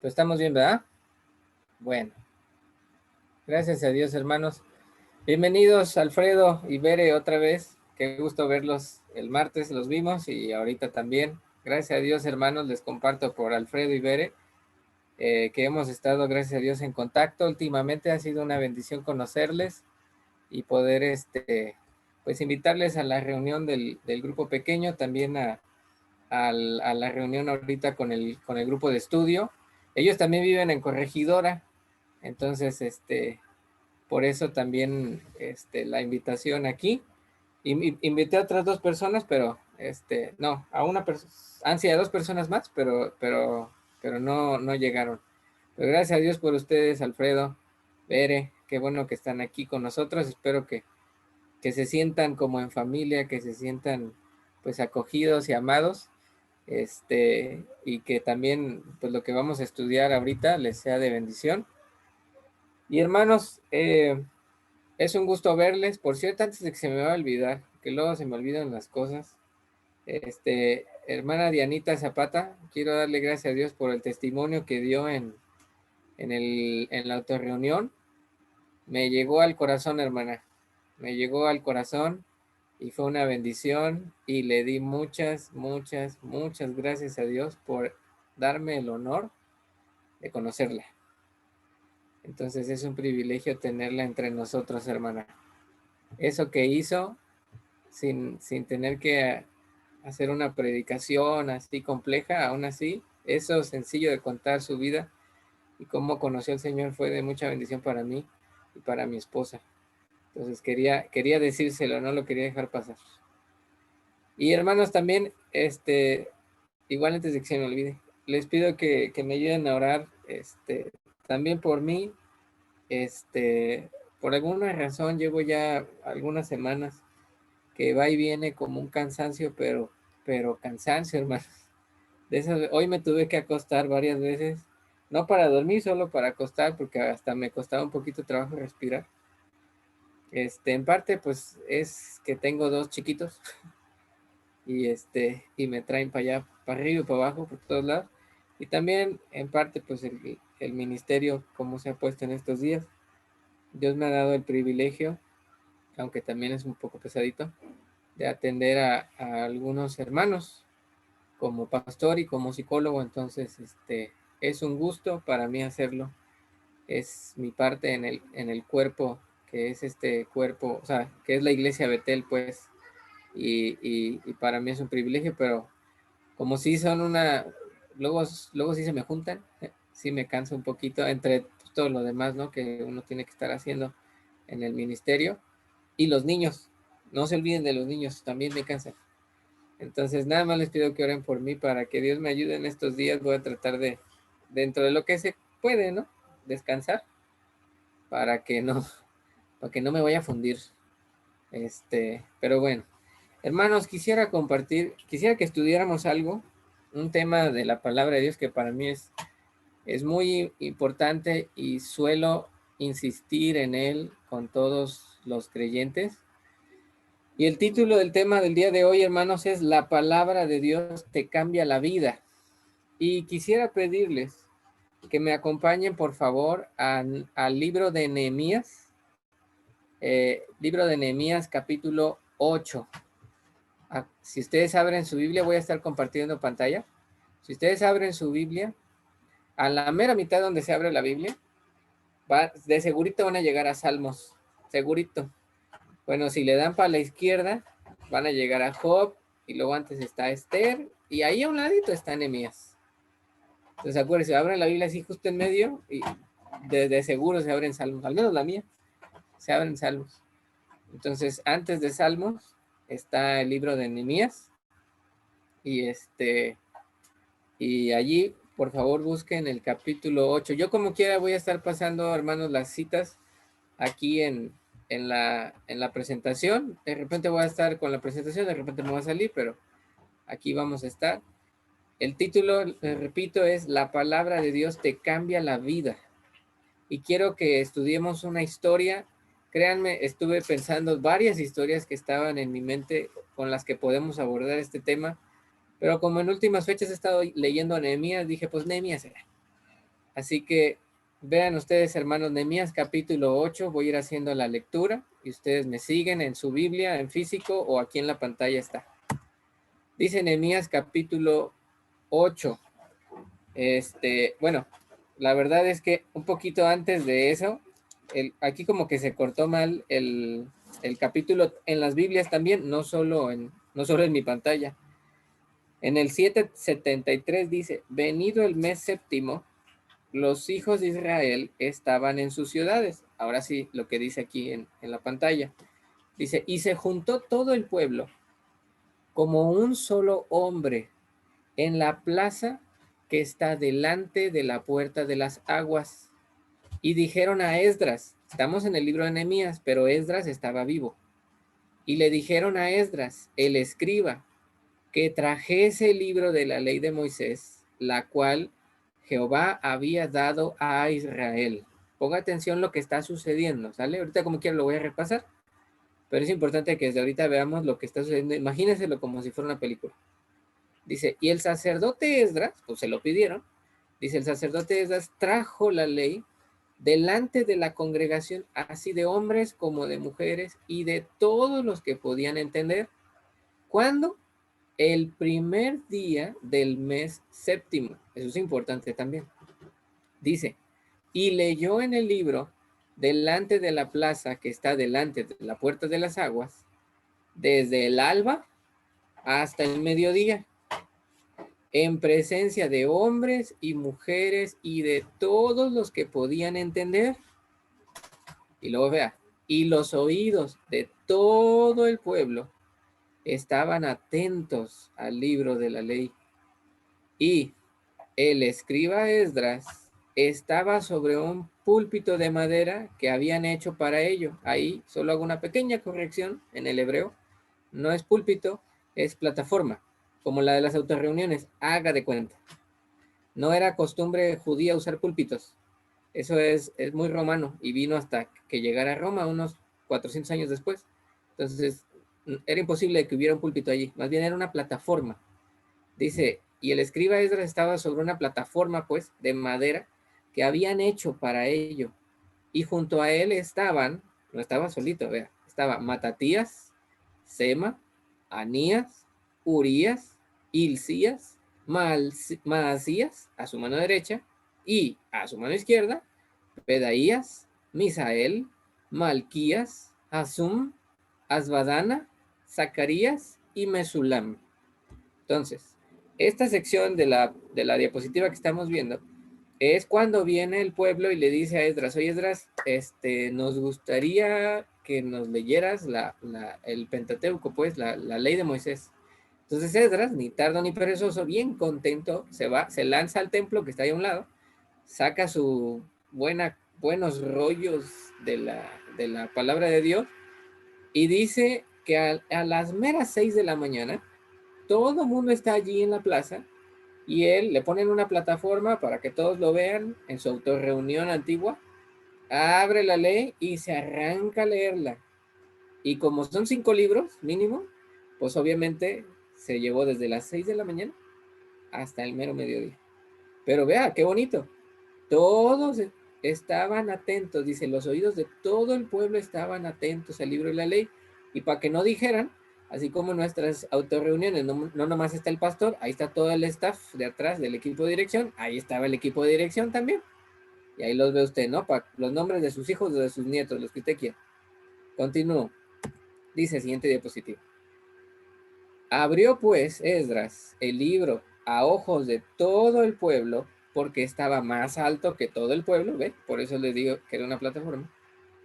Lo estamos bien, ¿verdad? Bueno, gracias a Dios, hermanos. Bienvenidos, Alfredo y Bere, otra vez. Qué gusto verlos. El martes los vimos y ahorita también. Gracias a Dios, hermanos, les comparto por Alfredo y Bere, que hemos estado, gracias a Dios, en contacto. Últimamente ha sido una bendición conocerles y poder, pues, invitarles a la reunión del grupo pequeño, también a la reunión ahorita con el grupo de estudio. Ellos también viven en Corregidora. Entonces, por eso también, la invitación aquí. Invité a otras dos personas, pero, no, a una persona, sí, a dos personas más, pero no llegaron. Pero gracias a Dios por ustedes, Alfredo, Bere, qué bueno que están aquí con nosotros. Espero que se sientan como en familia, que se sientan, pues, acogidos y amados, y que también, pues, lo que vamos a estudiar ahorita les sea de bendición. Y hermanos, es un gusto verles. Por cierto, antes de que se me va a olvidar, que luego se me olvidan las cosas, hermana Dianita Zapata, quiero darle gracias a Dios por el testimonio que dio en la autorreunión. Me llegó al corazón, hermana. Me llegó al corazón y fue una bendición y le di muchas, muchas, muchas gracias a Dios por darme el honor de conocerla. Entonces es un privilegio tenerla entre nosotros, hermana. Eso que hizo sin tener que hacer una predicación así compleja, aún así, eso sencillo de contar su vida y cómo conoció al Señor fue de mucha bendición para mí y para mi esposa. Entonces quería decírselo, no lo quería dejar pasar. Y hermanos, también, igual antes de que se me olvide, les pido que me ayuden a orar, también por mí. Por alguna razón llevo ya algunas semanas que va y viene como un cansancio, pero cansancio, hermanos. Hoy me tuve que acostar varias veces, no para dormir, solo para acostar, porque hasta me costaba un poquito de trabajo respirar. En parte, pues, es que tengo dos chiquitos y me traen para allá, para arriba y para abajo, por todos lados. Y también, en parte, pues, el ministerio, como se ha puesto en estos días. Dios me ha dado el privilegio, aunque también es un poco pesadito, de atender a algunos hermanos como pastor y como psicólogo. Entonces, es un gusto para mí hacerlo. Es mi parte en el cuerpo, que es este cuerpo, o sea, que es la iglesia Betel, pues, y para mí es un privilegio, pero como si son luego sí se me juntan, sí me cansa un poquito entre todo lo demás, ¿no? Que uno tiene que estar haciendo en el ministerio. Y los niños, no se olviden de los niños, también me cansan. Entonces, nada más les pido que oren por mí para que Dios me ayude en estos días. Voy a tratar de, dentro de lo que se puede, ¿no? Descansar para que no, para que no me vaya a fundir. Pero bueno, hermanos, quisiera que estudiáramos algo, un tema de la palabra de Dios que para mí es muy importante y suelo insistir en él con todos los creyentes. Y el título del tema del día de hoy, hermanos, es La palabra de Dios te cambia la vida. Y quisiera pedirles que me acompañen, por favor, al libro de Nehemías, capítulo 8. Si ustedes abren su Biblia, voy a estar compartiendo pantalla. Si ustedes abren su Biblia, a la mera mitad donde se abre la Biblia, de segurito van a llegar a Salmos, segurito. Bueno, si le dan para la izquierda, van a llegar a Job, y luego antes está Esther, y ahí a un ladito está Nehemías. Entonces acuérdense, abren la Biblia así justo en medio, y de seguro se abren Salmos, al menos la mía, se abren Salmos. Entonces, antes de Salmos está el libro de Nehemías, y y allí, por favor, busquen el capítulo 8. Yo como quiera voy a estar pasando, hermanos, las citas aquí en la presentación. De repente voy a estar con la presentación, de repente me voy a salir, pero aquí vamos a estar. El título, les repito, es La palabra de Dios te cambia la vida. Y quiero que estudiemos una historia. Créanme, estuve pensando varias historias que estaban en mi mente con las que podemos abordar este tema, pero como en últimas fechas he estado leyendo a Nehemías, dije, pues Nehemías será. Así que vean ustedes, hermanos, Nehemías capítulo 8, voy a ir haciendo la lectura y ustedes me siguen en su Biblia, en físico o aquí en la pantalla está. Dice Nehemías capítulo 8. Bueno, la verdad es que un poquito antes de eso, aquí como que se cortó mal el capítulo en las Biblias también, no solo en mi pantalla. En el 773 dice, venido el mes séptimo, los hijos de Israel estaban en sus ciudades. Ahora sí, lo que dice aquí en la pantalla. Dice, y se juntó todo el pueblo como un solo hombre en la plaza que está delante de la puerta de las aguas. Y dijeron a Esdras, estamos en el libro de Nehemías, pero Esdras estaba vivo. Y le dijeron a Esdras, el escriba, que trajese el libro de la ley de Moisés, la cual Jehová había dado a Israel. Ponga atención lo que está sucediendo, ¿sale? Ahorita como quiera lo voy a repasar, pero es importante que desde ahorita veamos lo que está sucediendo. Imagínenselo como si fuera una película. Dice, y el sacerdote Esdras, pues se lo pidieron, dice, el sacerdote Esdras trajo la ley delante de la congregación, así de hombres como de mujeres y de todos los que podían entender. ¿Cuándo? El primer día del mes séptimo. Eso es importante también. Dice, y leyó en el libro, delante de la plaza que está delante de la puerta de las aguas, desde el alba hasta el mediodía, en presencia de hombres y mujeres y de todos los que podían entender. Y luego vea, y los oídos de todo el pueblo estaban atentos al libro de la ley. Y el escriba Esdras estaba sobre un púlpito de madera que habían hecho para ello. Ahí solo hago una pequeña corrección en el hebreo. No es púlpito, es plataforma, como la de las autorreuniones. Haga de cuenta. No era costumbre judía usar púlpitos. Eso es muy romano y vino hasta que llegara a Roma unos 400 años después. Entonces, era imposible que hubiera un púlpito allí. Más bien era una plataforma. Dice, y el escriba Esdras estaba sobre una plataforma, pues, de madera que habían hecho para ello. Y junto a él estaban, no estaba solito, vea, estaba Matatías, Sema, Anías, Urías, Hilcías, Maasías, a su mano derecha, y a su mano izquierda, Pedaías, Misael, Malquías, Asum, Asbadana, Zacarías y Mesulam. Entonces, esta sección de la diapositiva que estamos viendo es cuando viene el pueblo y le dice a Esdras, oye Esdras, nos gustaría que nos leyeras el Pentateuco, pues, la ley de Moisés. Entonces Esdras, ni tardo ni perezoso, bien contento, se lanza al templo que está ahí a un lado, saca buenos rollos de la palabra de Dios y dice que a las meras 6 de la mañana, todo el mundo está allí en la plaza y él le ponen una plataforma para que todos lo vean en su autorreunión antigua, abre la ley y se arranca a leerla. Y como son 5 libros mínimo, pues obviamente se llevó desde las 6 de la mañana hasta el mero mediodía. Pero vea, qué bonito. Todos estaban atentos, dice, los oídos de todo el pueblo estaban atentos al libro de la ley. Y para que no dijeran, así como en nuestras autorreuniones, no nomás está el pastor, ahí está todo el staff de atrás del equipo de dirección, ahí estaba el equipo de dirección también. Y ahí los ve usted, ¿no? Para los nombres de sus hijos o de sus nietos, los que usted quiera. Continúo. Dice, siguiente diapositiva. Abrió pues Esdras el libro a ojos de todo el pueblo, porque estaba más alto que todo el pueblo, ¿ve? Por eso les digo que era una plataforma.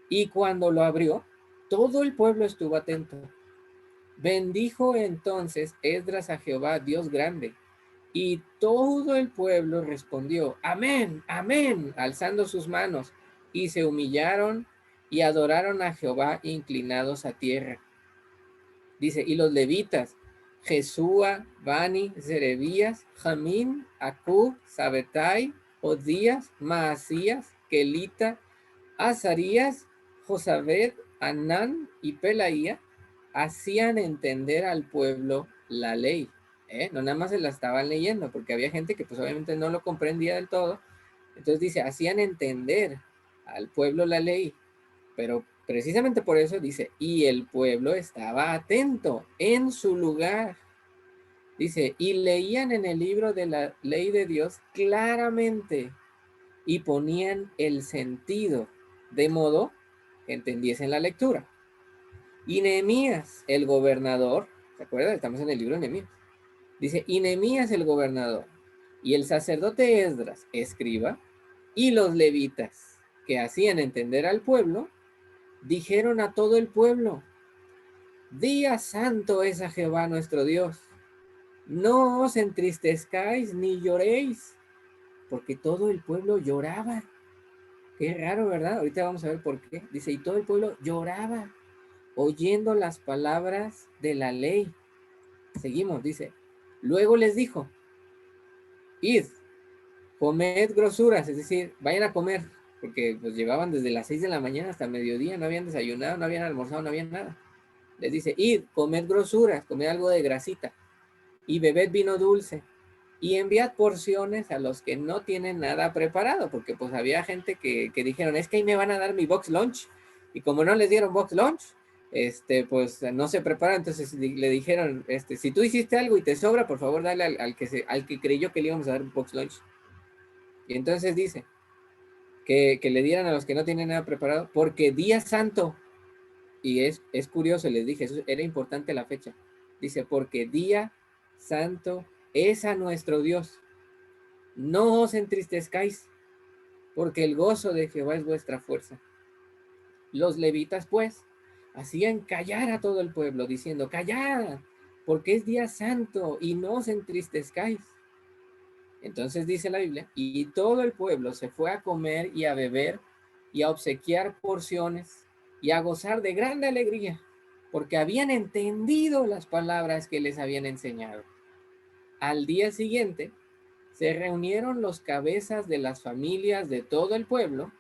Y cuando lo abrió, todo el pueblo estuvo atento. Bendijo entonces Esdras a Jehová, Dios grande, y todo el pueblo respondió, amén, amén, alzando sus manos, y se humillaron y adoraron a Jehová inclinados a tierra. Dice, y los levitas, Jesúa, Bani, Zerebías, Jamín, Acub, Sabetai, Odías, Maasías, Kelita, Azarías, Josabed, Anán y Pelaía, hacían entender al pueblo la ley. No nada más se la estaban leyendo, porque había gente que pues obviamente no lo comprendía del todo, Entonces dice, hacían entender al pueblo la ley, pero precisamente por eso dice, y el pueblo estaba atento en su lugar. Dice, y leían en el libro de la ley de Dios claramente y ponían el sentido, de modo que entendiesen la lectura. Y Nehemías, el gobernador, ¿se acuerdan? Estamos en el libro de Nehemías. Dice, y Nehemías el gobernador, y el sacerdote Esdras, escriba, y los levitas, que hacían entender al pueblo, dijeron a todo el pueblo, día santo es a Jehová nuestro Dios. No os entristezcáis ni lloréis, porque todo el pueblo lloraba. Qué raro, ¿verdad? Ahorita vamos a ver por qué. Dice, y todo el pueblo lloraba, oyendo las palabras de la ley. Seguimos, dice. Luego les dijo, id, comed grosuras, es decir, vayan a comer, porque pues llevaban desde las 6 de la mañana hasta mediodía, no habían desayunado, no habían almorzado, no habían nada. Les dice, id, comed grosuras, comed algo de grasita, y bebed vino dulce, y enviad porciones a los que no tienen nada preparado, porque pues había gente que dijeron, es que ahí me van a dar mi box lunch, y como no les dieron box lunch, pues no se prepara, entonces le dijeron, si tú hiciste algo y te sobra, por favor dale al que creyó que le íbamos a dar box lunch. Y entonces dice, que le dieran a los que no tienen nada preparado, porque día santo, y es curioso, les dije, eso era importante la fecha, dice, porque día santo es a nuestro Dios. No os entristezcáis, porque el gozo de Jehová es vuestra fuerza. Los levitas, pues, hacían callar a todo el pueblo, diciendo, callad, porque es día santo, y no os entristezcáis. Entonces dice la Biblia, y todo el pueblo se fue a comer y a beber y a obsequiar porciones y a gozar de grande alegría, porque habían entendido las palabras que les habían enseñado. Al día siguiente, se reunieron los cabezas de las familias de todo el pueblo,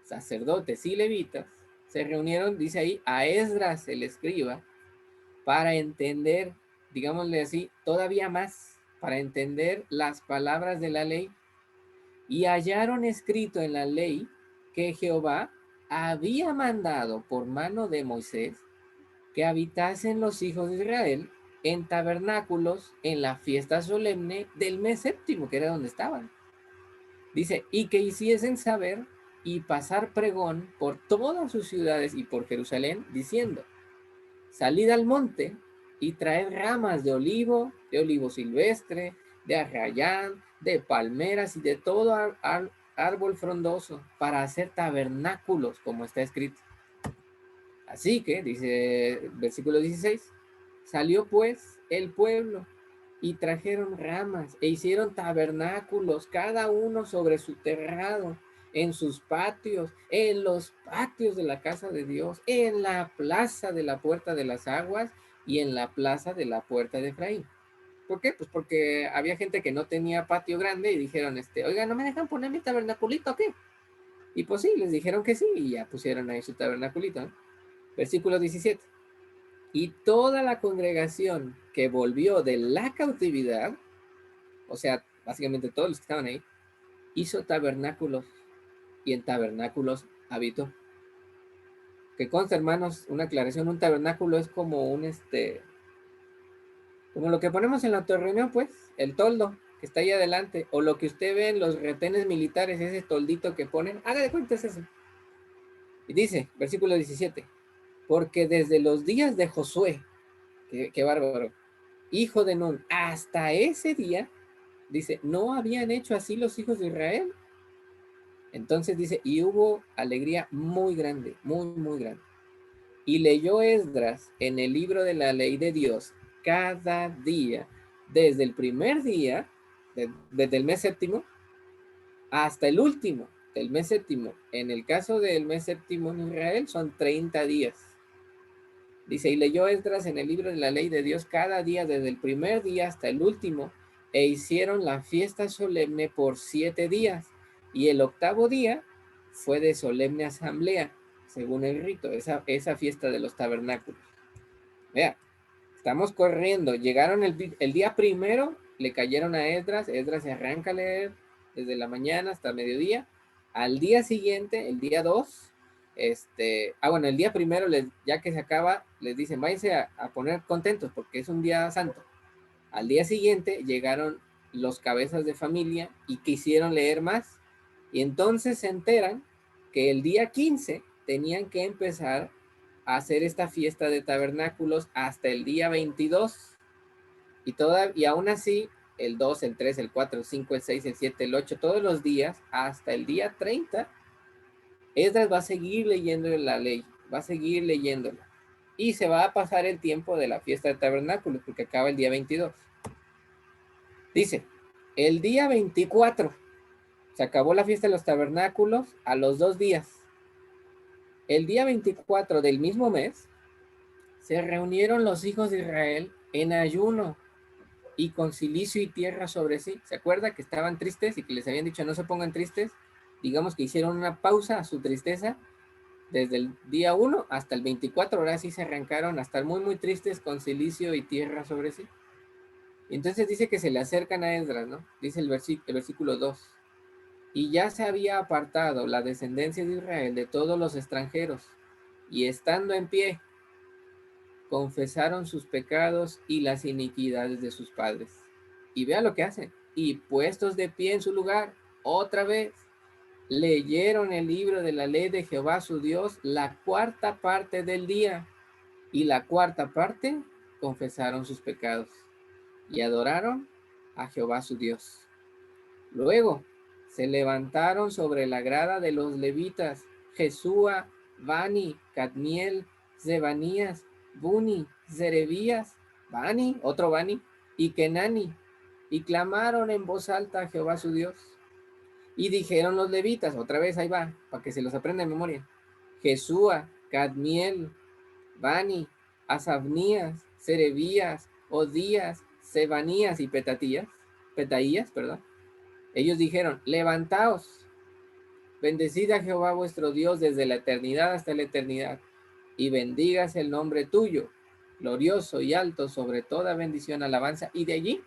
sacerdotes y levitas, se reunieron, dice ahí, a Esdras el escriba, para entender, digámosle así, todavía más, para entender las palabras de la ley, y hallaron escrito en la ley que Jehová había mandado por mano de Moisés que habitasen los hijos de Israel en tabernáculos en la fiesta solemne del mes séptimo, que era donde estaban. Dice, y que hiciesen saber y pasar pregón por todas sus ciudades y por Jerusalén, diciendo, salid al monte y traed ramas de olivo silvestre, de arrayán, de palmeras y de todo árbol frondoso para hacer tabernáculos, como está escrito. Así que, dice versículo 16, salió pues el pueblo y trajeron ramas e hicieron tabernáculos, cada uno sobre su terrado, en sus patios, en los patios de la casa de Dios, en la plaza de la puerta de las aguas y en la plaza de la puerta de Efraín. ¿Por qué? Pues porque había gente que no tenía patio grande y dijeron, oiga, ¿no me dejan poner mi tabernaculito o qué? Y pues sí, les dijeron que sí y ya pusieron ahí su tabernaculito, ¿no? Versículo 17. Y toda la congregación que volvió de la cautividad, o sea, básicamente todos los que estaban ahí, hizo tabernáculos y en tabernáculos habitó. Que consta, hermanos, una aclaración, un tabernáculo es como como lo que ponemos en la reunión, pues, el toldo que está ahí adelante, o lo que usted ve en los retenes militares, ese toldito que ponen, haga de cuenta es eso. Y dice, versículo 17, porque desde los días de Josué, qué bárbaro, hijo de Nun, hasta ese día, dice, no habían hecho así los hijos de Israel. Entonces dice, y hubo alegría muy grande, muy, muy grande. Y leyó Esdras en el libro de la ley de Dios cada día, desde el primer día, desde el mes séptimo, hasta el último del mes séptimo. En el caso del mes séptimo en Israel son 30 días. Dice, y leyó Esdras en el libro de la ley de Dios cada día, desde el primer día hasta el último, e hicieron la fiesta solemne por 7 días, y el octavo día fue de solemne asamblea, según el rito, esa fiesta de los tabernáculos. Vea, estamos corriendo, llegaron el día primero, le cayeron a Esdras, Esdras se arranca a leer desde la mañana hasta mediodía. Al día siguiente, el día 2, bueno, el día primero, ya que se acaba, les dicen, váyanse a poner contentos porque es un día santo. Al día siguiente llegaron los cabezas de familia y quisieron leer más. Y entonces se enteran que el día 15 tenían que empezar a hacer esta fiesta de tabernáculos hasta el día 22. Y aún así, el 2, el 3, el 4, el 5, el 6, el 7, el 8, todos los días, hasta el día 30, Esdras va a seguir leyendo la ley, va a seguir leyéndola. Y se va a pasar el tiempo de la fiesta de tabernáculos, porque acaba el día 22. Dice, el día 24 se acabó la fiesta de los tabernáculos a los 2 días. El día 24 del mismo mes se reunieron los hijos de Israel en ayuno y con cilicio y tierra sobre sí. ¿Se acuerda que estaban tristes y que les habían dicho no se pongan tristes? Digamos que hicieron una pausa a su tristeza desde el día 1 hasta el 24. Ahora sí se arrancaron a estar muy, muy tristes con cilicio y tierra sobre sí. Y entonces dice que se le acercan a Esdras, ¿no? Dice el versículo 2. Y ya se había apartado la descendencia de Israel de todos los extranjeros, y estando en pie, confesaron sus pecados y las iniquidades de sus padres. Y vea lo que hacen. Y puestos de pie en su lugar, otra vez, leyeron el libro de la ley de Jehová su Dios la cuarta parte del día, y la cuarta parte confesaron sus pecados y adoraron a Jehová su Dios. Luego se levantaron sobre la grada de los levitas Jesúa, Bani, Cadmiel, Zebanías, Buni, Zerebías, Bani, otro Bani, y Kenani, y clamaron en voz alta a Jehová su Dios. Y dijeron los levitas, otra vez ahí va, para que se los aprenda de memoria, Jesúa, Cadmiel, Bani, Asabnías, Zerebías, Odías, Zebanías y Petaías, perdón. Ellos dijeron, levantaos, bendecid a Jehová vuestro Dios desde la eternidad hasta la eternidad, y bendígase el nombre tuyo, glorioso y alto sobre toda bendición, alabanza. Y de allí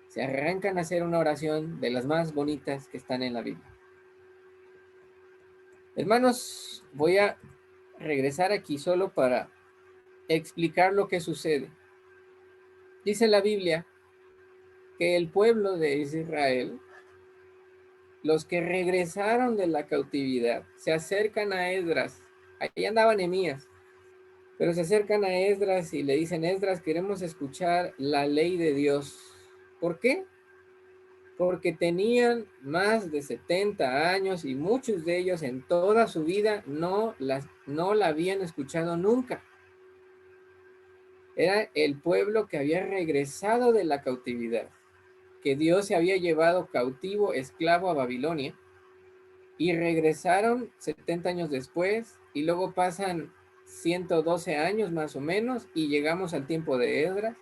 se arrancan a hacer una oración de las más bonitas que están en la Biblia. Hermanos, voy a regresar aquí solo para explicar lo que sucede. Dice la Biblia que el pueblo de Israel, los que regresaron de la cautividad, se acercan a Esdras. Ahí andaba Nehemías, pero se acercan a Esdras y le dicen, Esdras, queremos escuchar la ley de Dios. ¿Por qué? Porque tenían más de 70 años y muchos de ellos en toda su vida no la habían escuchado nunca. Era el pueblo que había regresado de la cautividad, que Dios se había llevado cautivo, esclavo a Babilonia, y regresaron 70 años después, y luego pasan 112 años más o menos, y llegamos al tiempo de Esdras.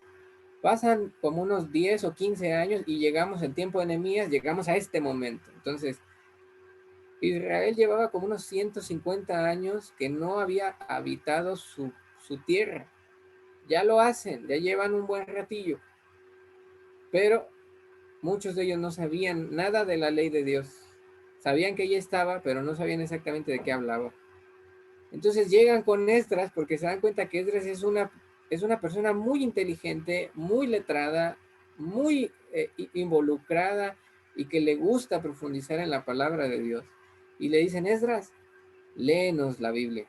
Pasan como unos 10 o 15 años y llegamos al tiempo de Nehemías, llegamos a este momento. Entonces, Israel llevaba como unos 150 años que no había habitado su tierra. Ya lo hacen, ya llevan un buen ratillo, pero muchos de ellos no sabían nada de la ley de Dios. Sabían que ella estaba, pero no sabían exactamente de qué hablaba. Entonces llegan con Esdras porque se dan cuenta que Esdras es una persona muy inteligente, muy letrada, muy involucrada y que le gusta profundizar en la palabra de Dios. Y le dicen, Esdras, léenos la Biblia.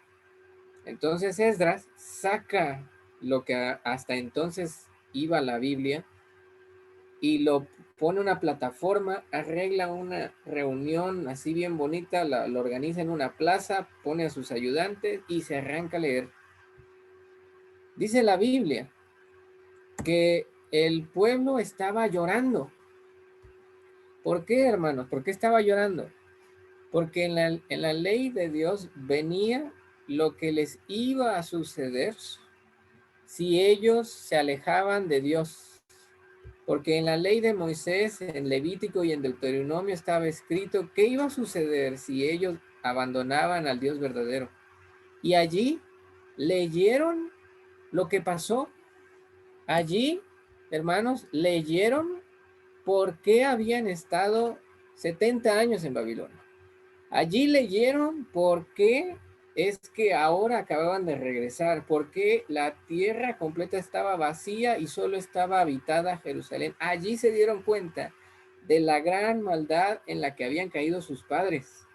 Entonces Esdras saca lo que hasta entonces iba la Biblia y lo pone una plataforma, arregla una reunión así bien bonita, lo organiza en una plaza, pone a sus ayudantes y se arranca a leer. Dice la Biblia que el pueblo estaba llorando. ¿Por qué, hermanos? ¿Por qué estaba llorando? Porque en la ley de Dios venía lo que les iba a suceder si ellos se alejaban de Dios. Porque en la ley de Moisés, en Levítico y en Deuteronomio estaba escrito qué iba a suceder si ellos abandonaban al Dios verdadero. Y allí leyeron lo que pasó. Allí, hermanos, leyeron por qué habían estado 70 años en Babilonia. Allí leyeron por qué es que ahora acababan de regresar, por qué la tierra completa estaba vacía y solo estaba habitada Jerusalén. Allí se dieron cuenta de la gran maldad en la que habían caído sus padres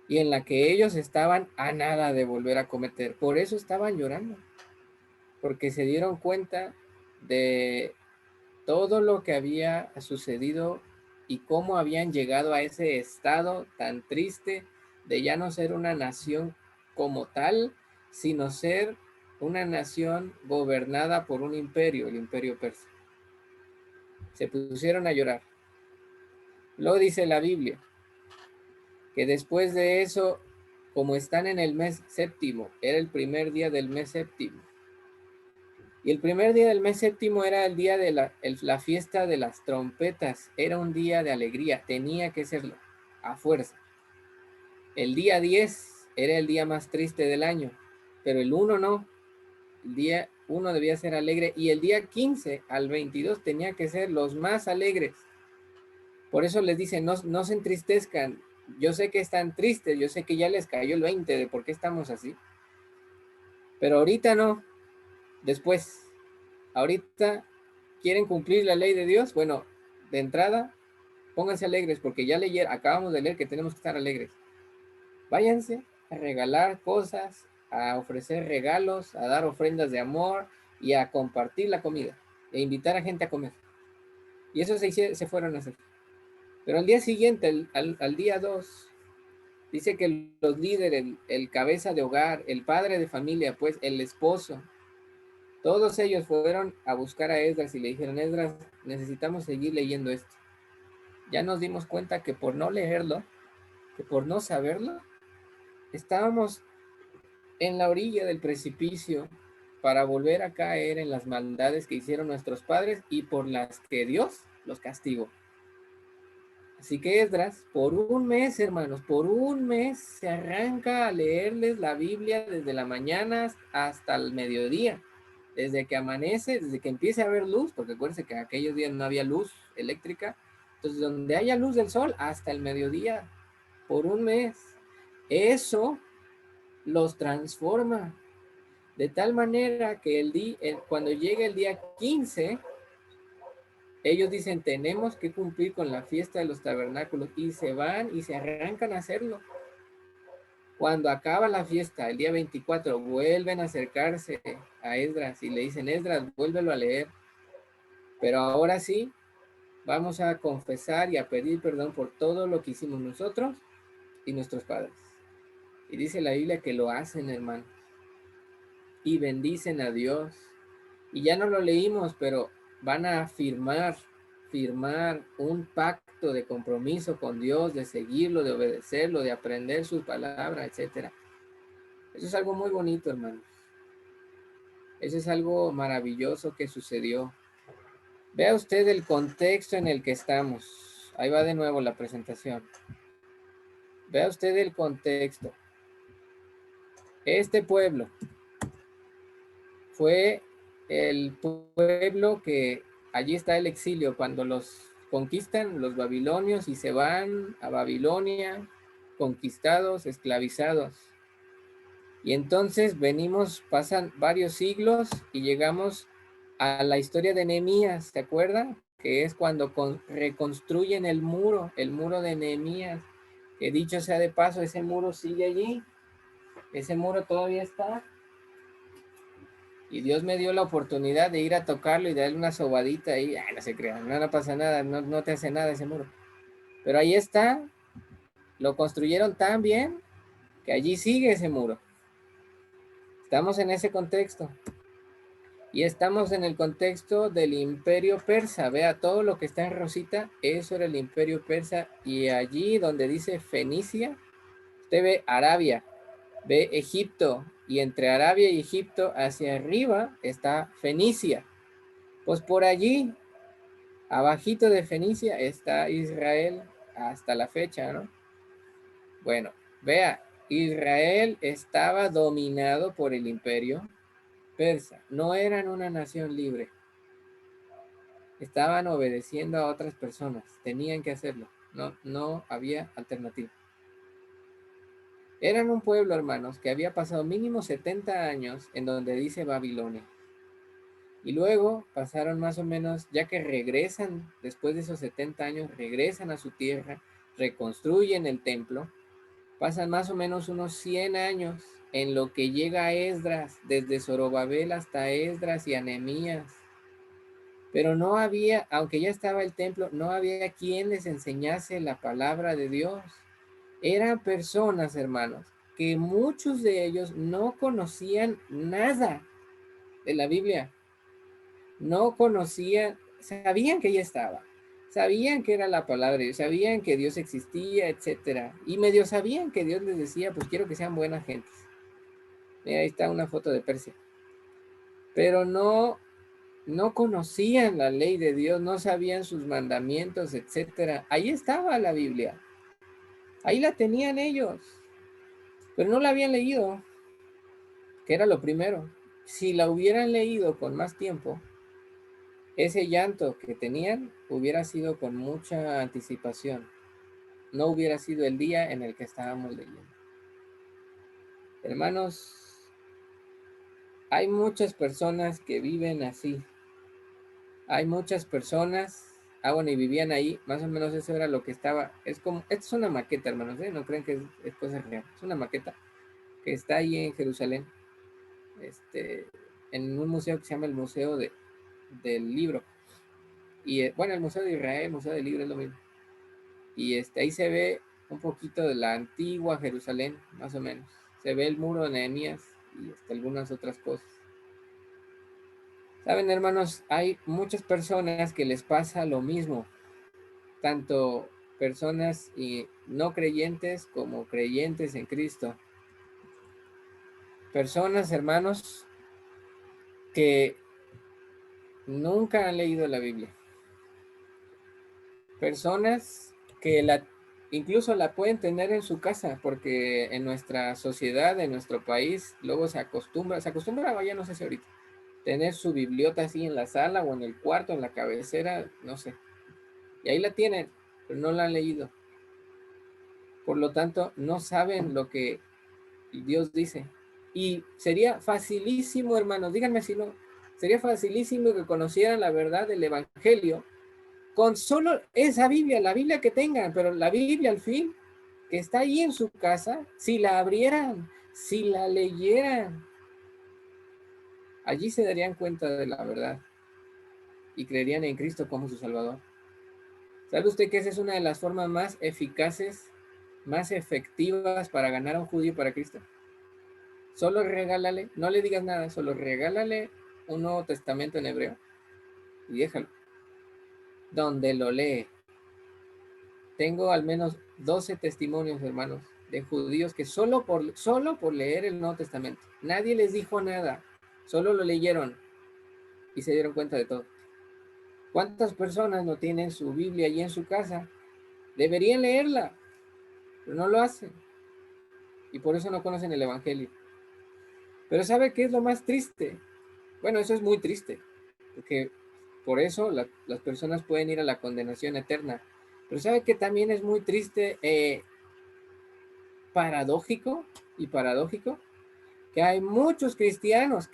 y en la que ellos estaban a nada de volver a cometer. Por eso estaban llorando, porque se dieron cuenta de todo lo que había sucedido y cómo habían llegado a ese estado tan triste de ya no ser una nación como tal, sino ser una nación gobernada por un imperio, el imperio persa. Se pusieron a llorar. Lo dice la Biblia, que después de eso, como están en el mes séptimo, era el primer día del mes séptimo, y el primer día del mes séptimo era el día de la fiesta de las trompetas. Era un día de alegría, tenía que serlo, a fuerza. El día 10 era el día más triste del año, pero el 1 no. El día 1 debía ser alegre y el día 15 al 22 tenía que ser los más alegres. Por eso les dicen, no se entristezcan. Yo sé que están tristes, yo sé que ya les cayó el 20 de por qué estamos así. Pero ahorita no, después. Ahorita quieren cumplir la ley de Dios. Bueno, de entrada, pónganse alegres porque ya acabamos de leer que tenemos que estar alegres. Váyanse a regalar cosas, a ofrecer regalos, a dar ofrendas de amor y a compartir la comida e invitar a gente a comer. Y eso se fueron a hacer. Pero al día siguiente, al día 2, dice que los líderes, el cabeza de hogar, el padre de familia, pues el esposo, todos ellos fueron a buscar a Esdras y le dijeron, Esdras, necesitamos seguir leyendo esto. Ya nos dimos cuenta que por no leerlo, que por no saberlo, estábamos en la orilla del precipicio para volver a caer en las maldades que hicieron nuestros padres y por las que Dios los castigó. Así que Esdras, por un mes, hermanos, por un mes se arranca a leerles la Biblia desde la mañana hasta el mediodía. Desde que amanece, desde que empiece a haber luz, porque acuérdense que aquellos días no había luz eléctrica, entonces donde haya luz del sol hasta el mediodía, por un mes. Eso los transforma de tal manera que cuando llega el día 15, ellos dicen, tenemos que cumplir con la fiesta de los tabernáculos y se van y se arrancan a hacerlo. Cuando acaba la fiesta, el día 24, vuelven a acercarse a Esdras y le dicen, Esdras, vuélvelo a leer. Pero ahora sí, vamos a confesar y a pedir perdón por todo lo que hicimos nosotros y nuestros padres. Y dice la Biblia que lo hacen, hermano. Y bendicen a Dios. Y ya no lo leímos, pero van a firmar un pacto de compromiso con Dios, de seguirlo, de obedecerlo, de aprender sus palabras, etc. Eso es algo muy bonito, hermanos. Eso es algo maravilloso que sucedió. Vea usted el contexto en el que estamos. Ahí va de nuevo la presentación. Vea usted el contexto. Este pueblo fue el pueblo que allí está el exilio, cuando los conquistan los babilonios y se van a Babilonia, conquistados, esclavizados. Y entonces pasan varios siglos y llegamos a la historia de Nehemías, ¿se acuerdan? Que es cuando reconstruyen el muro de Nehemías, que dicho sea de paso, ese muro sigue allí, ese muro todavía está, y Dios me dio la oportunidad de ir a tocarlo y darle una sobadita ahí. Ay, no se crean, no pasa nada, no te hace nada ese muro. Pero ahí está, lo construyeron tan bien que allí sigue ese muro. Estamos en ese contexto. Y estamos en el contexto del imperio persa. Vea, todo lo que está en rosita, eso era el imperio persa. Y allí donde dice Fenicia, usted ve Arabia, ve Egipto. Y entre Arabia y Egipto hacia arriba está Fenicia. Pues por allí, abajito de Fenicia, está Israel hasta la fecha, ¿no? Bueno, vea, Israel estaba dominado por el imperio persa. No eran una nación libre. Estaban obedeciendo a otras personas, tenían que hacerlo, no había alternativa. Eran un pueblo, hermanos, que había pasado mínimo 70 años en donde dice Babilonia. Y luego pasaron más o menos, ya que regresan, después de esos 70 años, regresan a su tierra, reconstruyen el templo, pasan más o menos unos 100 años en lo que llega Esdras, desde Zorobabel hasta Esdras y Anemías. Pero no había, aunque ya estaba el templo, no había quien les enseñase la palabra de Dios. Eran personas, hermanos, que muchos de ellos no conocían nada de la Biblia. No conocían, sabían que ya estaba, sabían que era la palabra, sabían que Dios existía, etcétera. Y medio sabían que Dios les decía, pues quiero que sean buenas gentes. Mira, ahí está una foto de Persia. Pero no conocían la ley de Dios, no sabían sus mandamientos, etcétera. Ahí estaba la Biblia, ahí la tenían ellos, pero no la habían leído, que era lo primero. Si la hubieran leído con más tiempo, ese llanto que tenían hubiera sido con mucha anticipación, no hubiera sido el día en el que estábamos leyendo. Hermanos, hay muchas personas que viven así. Hay muchas personas, bueno, y vivían ahí, más o menos eso era lo que estaba, es como, esta es una maqueta, hermanos, no creen que es cosa real, es una maqueta que está ahí en Jerusalén, en un museo que se llama el Museo del Libro, y bueno, el Museo de Israel, el Museo del Libro es lo mismo, y ahí se ve un poquito de la antigua Jerusalén, más o menos, se ve el muro de Nehemías y algunas otras cosas. Saben, hermanos, hay muchas personas que les pasa lo mismo, tanto personas y no creyentes como creyentes en Cristo. Personas, hermanos, que nunca han leído la Biblia. Personas que incluso la pueden tener en su casa, porque en nuestra sociedad, en nuestro país, luego se acostumbra, ya no sé si ahorita, tener su bibliota así en la sala o en el cuarto, en la cabecera, no sé. Y ahí la tienen, pero no la han leído. Por lo tanto, no saben lo que Dios dice. Y sería facilísimo, hermanos, díganme si no, sería facilísimo que conocieran la verdad del Evangelio con solo esa Biblia, la Biblia que tengan, pero la Biblia al fin, que está ahí en su casa, si la abrieran, si la leyeran, allí se darían cuenta de la verdad y creerían en Cristo como su Salvador. ¿Sabe usted que esa es una de las formas más eficaces, más efectivas para ganar a un judío para Cristo? Solo regálale, no le digas nada, solo regálale un Nuevo Testamento en hebreo y déjalo, donde lo lee. Tengo al menos 12 testimonios, hermanos, de judíos que solo por leer el Nuevo Testamento, nadie les dijo nada, solo lo leyeron y se dieron cuenta de todo. ¿Cuántas personas no tienen su Biblia allí en su casa? Deberían leerla, pero no lo hacen y por eso no conocen el Evangelio. Pero ¿sabe qué es lo más triste? Bueno, eso es muy triste, porque por eso las personas pueden ir a la condenación eterna. Pero ¿sabe que también es muy triste, paradójico y paradójico? Que hay muchos cristianos,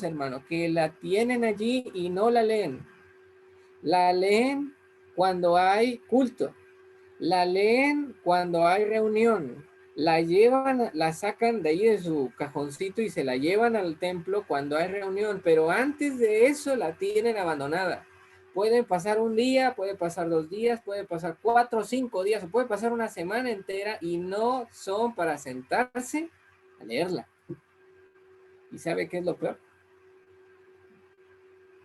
hermano, que la tienen allí y no la leen. La leen cuando hay culto, la leen cuando hay reunión, la llevan, la sacan de ahí de su cajoncito y se la llevan al templo cuando hay reunión, pero antes de eso la tienen abandonada. Puede pasar un día, puede pasar 2 días, puede pasar 4 o 5 días, o puede pasar una semana entera y no son para sentarse a leerla. ¿Y sabe qué es lo peor?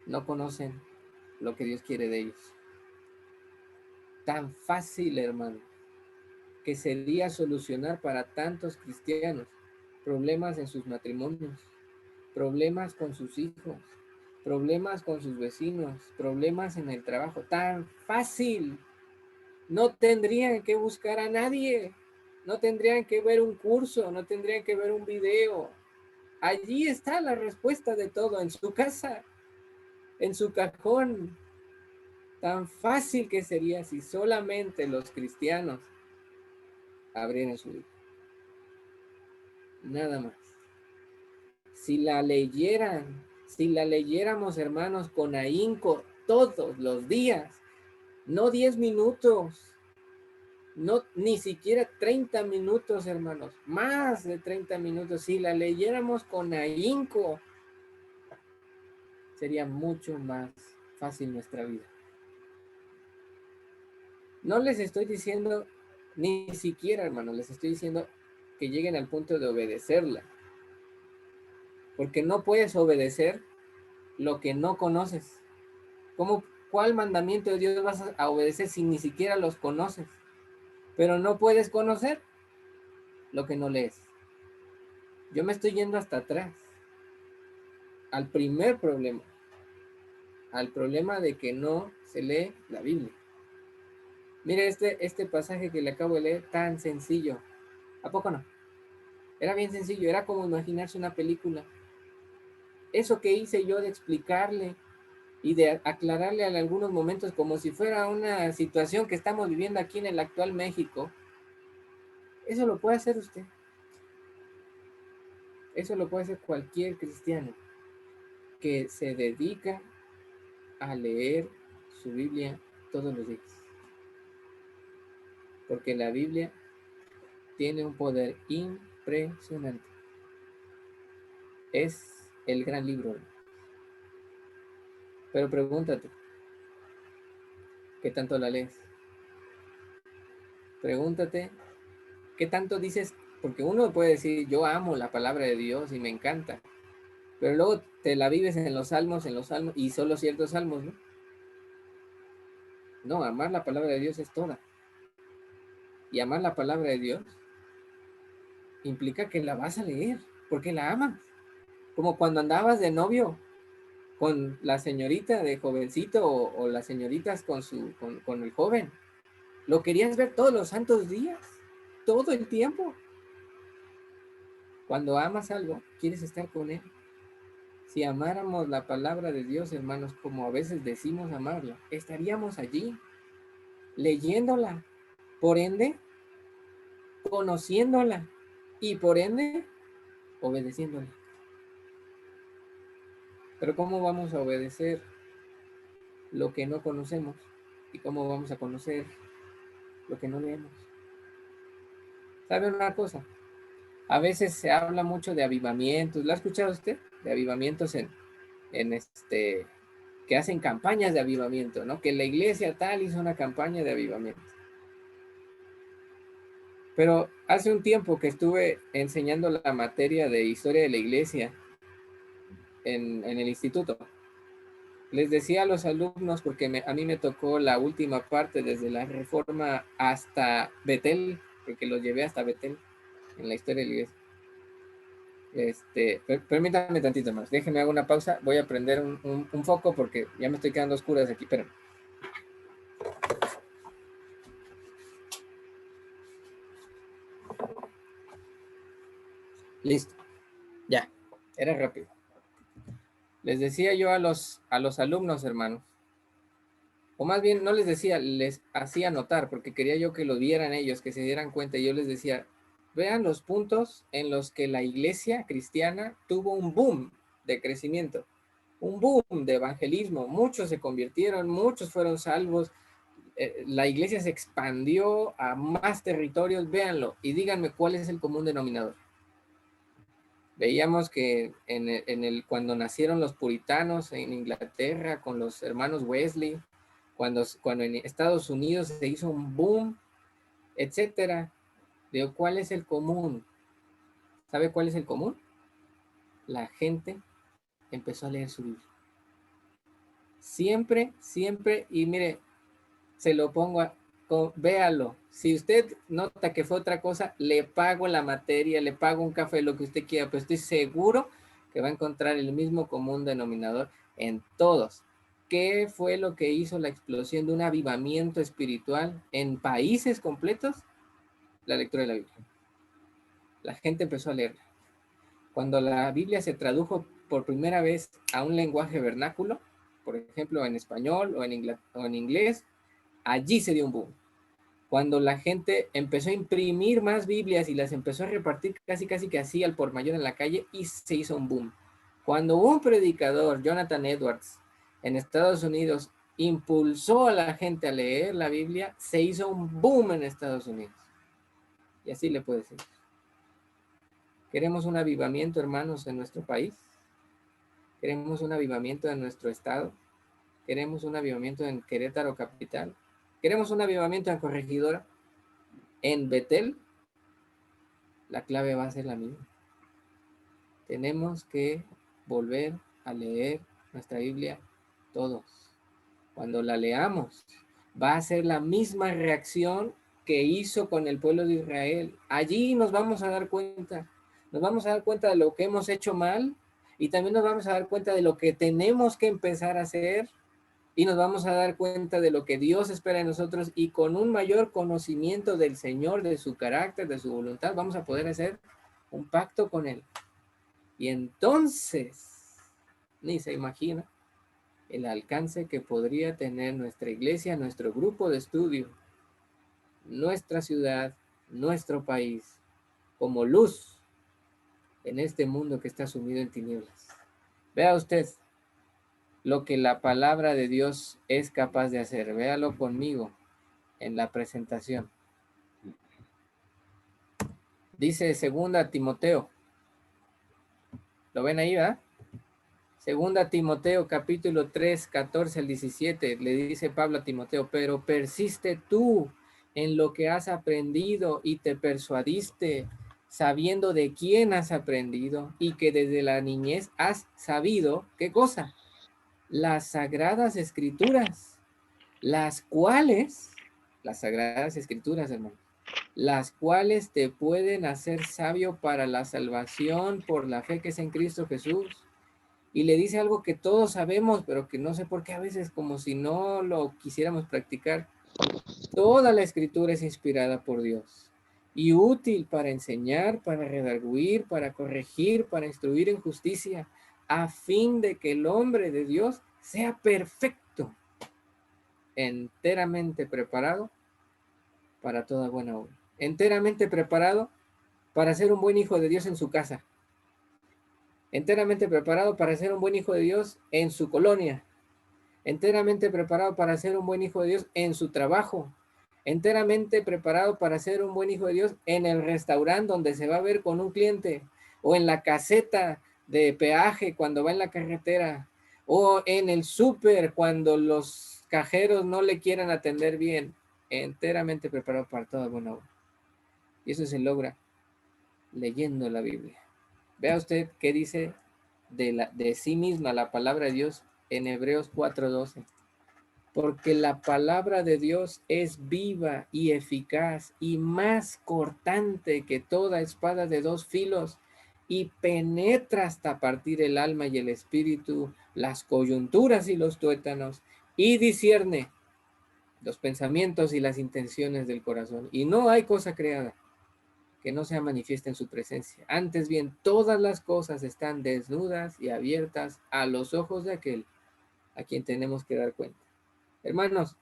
No conocen lo que Dios quiere de ellos. Tan fácil, hermano, que sería solucionar para tantos cristianos problemas en sus matrimonios, problemas con sus hijos, problemas con sus vecinos, problemas en el trabajo. Tan fácil. No tendrían que buscar a nadie, no tendrían que ver un curso, no tendrían que ver un video. Allí está la respuesta de todo, en su casa, en su cajón. Tan fácil que sería si solamente los cristianos abrieran su Biblia. Nada más. Si la leyeran, si la leyéramos, hermanos, con ahínco todos los días, no 10 minutos, no ni siquiera 30 minutos, hermanos, más de 30 minutos, si la leyéramos con ahínco, sería mucho más fácil nuestra vida. No les estoy diciendo, ni siquiera, hermanos, les estoy diciendo que lleguen al punto de obedecerla, porque no puedes obedecer lo que no conoces. ¿Cómo, cuál mandamiento de Dios vas a obedecer si ni siquiera los conoces? Pero no puedes conocer lo que no lees. Yo me estoy yendo hasta atrás, al primer problema, al problema de que no se lee la Biblia. Mire este pasaje que le acabo de leer, tan sencillo. ¿A poco no? Era bien sencillo, era como imaginarse una película. Eso que hice yo de explicarle y de aclararle en algunos momentos como si fuera una situación que estamos viviendo aquí en el actual México, eso lo puede hacer usted. Eso lo puede hacer cualquier cristiano que se dedica a leer su Biblia todos los días. Porque la Biblia tiene un poder impresionante. Es el gran libro. Pero pregúntate, ¿qué tanto la lees? Pregúntate, ¿qué tanto dices? Porque uno puede decir, yo amo la palabra de Dios y me encanta. Pero luego te la vives en los salmos, y solo ciertos salmos, ¿no? No, amar la palabra de Dios es toda. Y amar la palabra de Dios implica que la vas a leer, porque la amas. Como cuando andabas de novio con la señorita de jovencito o las señoritas con el joven. Lo querías ver todos los santos días, todo el tiempo. Cuando amas algo, quieres estar con él. Si amáramos la palabra de Dios, hermanos, como a veces decimos amarla, estaríamos allí, leyéndola, por ende, conociéndola y por ende, obedeciéndola. Pero ¿cómo vamos a obedecer lo que no conocemos? ¿Y cómo vamos a conocer lo que no leemos? ¿Sabe una cosa? A veces se habla mucho de avivamientos. ¿Lo ha escuchado usted? De avivamientos en que hacen campañas de avivamiento, ¿no? Que la iglesia tal hizo una campaña de avivamiento. Pero hace un tiempo que estuve enseñando la materia de historia de la iglesia en el instituto. Les decía a los alumnos, porque a mí me tocó la última parte desde la Reforma hasta Betel, porque los llevé hasta Betel en la historia de la iglesia. Permítanme tantito más, déjenme hago una pausa, voy a prender un foco porque ya me estoy quedando oscuras aquí, pero listo, ya, era rápido. Les decía yo a los alumnos, hermanos, o más bien no les decía, les hacía notar, porque quería yo que lo vieran ellos, que se dieran cuenta, y yo les decía, vean los puntos en los que la iglesia cristiana tuvo un boom de crecimiento, un boom de evangelismo, muchos se convirtieron, muchos fueron salvos, la iglesia se expandió a más territorios, véanlo, y díganme cuál es el común denominador. Veíamos que cuando nacieron los puritanos en Inglaterra con los hermanos Wesley, cuando en Estados Unidos se hizo un boom, etcétera. Digo, ¿cuál es el común? ¿Sabe cuál es el común? La gente empezó a leer su Biblia. Siempre, siempre, y mire, se lo pongo véalo. Si usted nota que fue otra cosa, le pago la materia, le pago un café, lo que usted quiera, pero estoy seguro que va a encontrar el mismo común denominador en todos. ¿Qué fue lo que hizo la explosión de un avivamiento espiritual en países completos? La lectura de la Biblia. La gente empezó a leerla. Cuando la Biblia se tradujo por primera vez a un lenguaje vernáculo, por ejemplo, en español o en inglés, allí se dio un boom. Cuando la gente empezó a imprimir más Biblias y las empezó a repartir casi que así al por mayor en la calle, y se hizo un boom. Cuando un predicador, Jonathan Edwards, en Estados Unidos, impulsó a la gente a leer la Biblia, se hizo un boom en Estados Unidos. Y así le puede ser. ¿Queremos un avivamiento, hermanos, en nuestro país? ¿Queremos un avivamiento en nuestro estado? ¿Queremos un avivamiento en Querétaro capital? ¿Queremos un avivamiento en Corregidora? ¿En Betel? La clave va a ser la misma. Tenemos que volver a leer nuestra Biblia todos. Cuando la leamos, va a ser la misma reacción que hizo con el pueblo de Israel. Allí nos vamos a dar cuenta. Nos vamos a dar cuenta de lo que hemos hecho mal y también nos vamos a dar cuenta de lo que tenemos que empezar a hacer y nos vamos a dar cuenta de lo que Dios espera de nosotros y con un mayor conocimiento del Señor, de su carácter, de su voluntad, vamos a poder hacer un pacto con Él. Y entonces, ni se imagina el alcance que podría tener nuestra iglesia, nuestro grupo de estudio, nuestra ciudad, nuestro país, como luz en este mundo que está sumido en tinieblas. Vea usted lo que la palabra de Dios es capaz de hacer. Véalo conmigo en la presentación. Dice 2 Timoteo. ¿Lo ven ahí, verdad? 2 Timoteo capítulo 3, 14 al 17, le dice Pablo a Timoteo, pero persiste tú en lo que has aprendido y te persuadiste, sabiendo de quién has aprendido y que desde la niñez has sabido, ¿qué cosa? Las sagradas escrituras, las sagradas escrituras, hermano, las cuales te pueden hacer sabio para la salvación por la fe que es en Cristo Jesús. Y le dice algo que todos sabemos, pero que no sé por qué a veces como si no lo quisiéramos practicar. Toda la escritura es inspirada por Dios y útil para enseñar, para redarguir, para corregir, para instruir en justicia, a fin de que el hombre de Dios sea perfecto, enteramente preparado para toda buena obra. Enteramente preparado para ser un buen hijo de Dios en su casa. Enteramente preparado para ser un buen hijo de Dios en su colonia, enteramente preparado para ser un buen hijo de Dios en su trabajo, enteramente preparado para ser un buen hijo de Dios en el restaurante donde se va a ver con un cliente, o en la caseta de peaje cuando va en la carretera, o en el súper cuando los cajeros no le quieran atender bien, enteramente preparado para toda buena obra. Y eso se logra leyendo la Biblia. Vea usted qué dice de sí misma la palabra de Dios en Hebreos 4:12. Porque la palabra de Dios es viva y eficaz y más cortante que toda espada de 2 filos y penetra hasta partir el alma y el espíritu, las coyunturas y los tuétanos, y discierne los pensamientos y las intenciones del corazón. Y no hay cosa creada que no sea manifiesta en su presencia. Antes bien, todas las cosas están desnudas y abiertas a los ojos de aquel a quien tenemos que dar cuenta. Hermanos,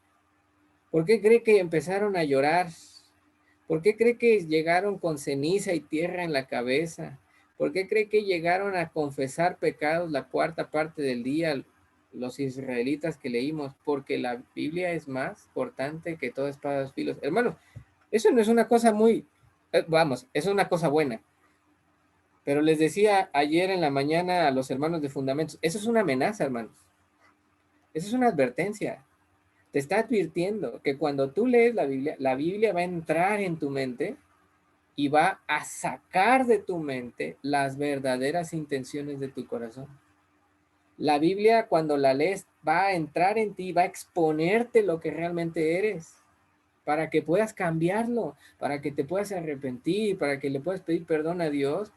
¿por qué cree que empezaron a llorar? ¿Por qué cree que llegaron con ceniza y tierra en la cabeza? ¿Por qué cree que llegaron a confesar pecados la 1/4 del día los israelitas que leímos? Porque la Biblia es más cortante que toda espada de 2 filos. Hermanos, eso no es una cosa muy, vamos, es una cosa buena. Pero les decía ayer en la mañana a los hermanos de Fundamentos, eso es una amenaza, hermanos. Eso es una advertencia. Te está advirtiendo que cuando tú lees la Biblia va a entrar en tu mente y va a sacar de tu mente las verdaderas intenciones de tu corazón. La Biblia, cuando la lees, va a entrar en ti, va a exponerte lo que realmente eres, para que puedas cambiarlo, para que te puedas arrepentir, para que le puedas pedir perdón a Dios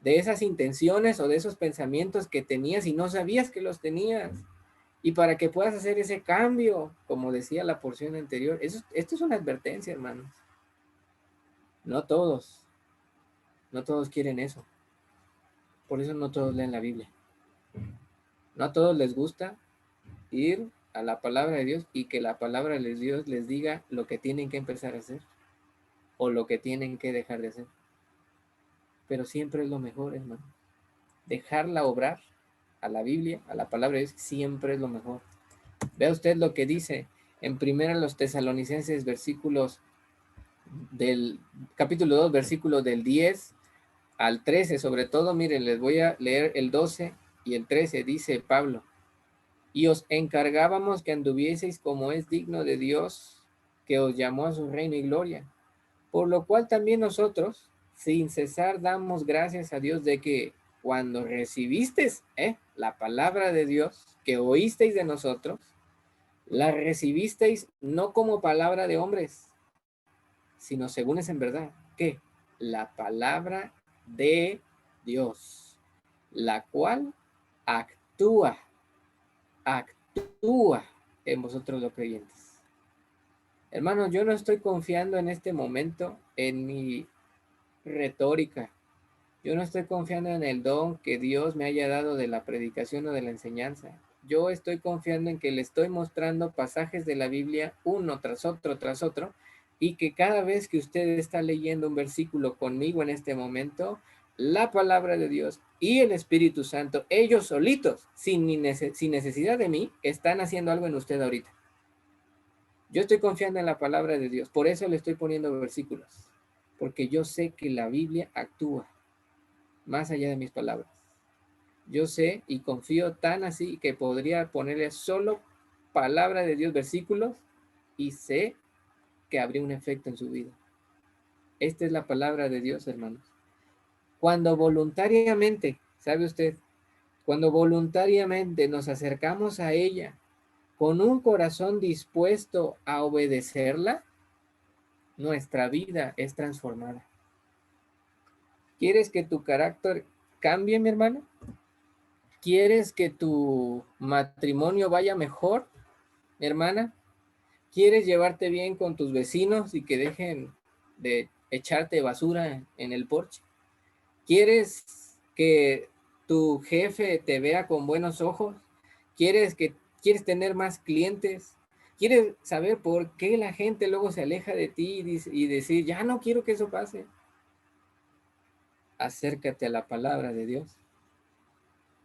de esas intenciones o de esos pensamientos que tenías y no sabías que los tenías. Y para que puedas hacer ese cambio, como decía la porción anterior, esto es una advertencia, hermanos. No todos, no todos quieren eso. Por eso no todos leen la Biblia. No a todos les gusta ir a la palabra de Dios y que la palabra de Dios les diga lo que tienen que empezar a hacer o lo que tienen que dejar de hacer. Pero siempre es lo mejor, hermano. Dejarla obrar a la Biblia, a la palabra de Dios, siempre es lo mejor. Vea usted lo que dice en primera los Tesalonicenses, versículos del capítulo 2, versículos del 10 al 13, sobre todo, miren, les voy a leer el 12 y el 13, dice Pablo: y os encargábamos que anduvieseis como es digno de Dios, que os llamó a su reino y gloria, por lo cual también nosotros, sin cesar, damos gracias a Dios de que cuando recibisteis la palabra de Dios, que oísteis de nosotros, la recibisteis no como palabra de hombres, sino según es en verdad, que la palabra de Dios, la cual actúa en vosotros los creyentes. Hermanos, yo no estoy confiando en este momento en mi retórica. Yo no estoy confiando en el don que Dios me haya dado de la predicación o de la enseñanza. Yo estoy confiando en que le estoy mostrando pasajes de la Biblia uno tras otro, y que cada vez que usted está leyendo un versículo conmigo en este momento, la palabra de Dios y el Espíritu Santo, ellos solitos, sin necesidad de mí, están haciendo algo en usted ahorita. Yo estoy confiando en la palabra de Dios, por eso le estoy poniendo versículos, porque yo sé que la Biblia actúa más allá de mis palabras. Yo sé y confío tan así que podría ponerle solo palabra de Dios, versículos, y sé que habría un efecto en su vida. Esta es la palabra de Dios, hermanos. Cuando voluntariamente, ¿sabe usted? Cuando voluntariamente nos acercamos a ella con un corazón dispuesto a obedecerla, nuestra vida es transformada. ¿Quieres que tu carácter cambie, mi hermano? ¿Quieres que tu matrimonio vaya mejor, mi hermana? ¿Quieres llevarte bien con tus vecinos y que dejen de echarte basura en el porche? ¿Quieres que tu jefe te vea con buenos ojos? ¿Quieres tener más clientes? ¿Quieres saber por qué la gente luego se aleja de ti y decir, ya no quiero que eso pase? Acércate a la palabra de Dios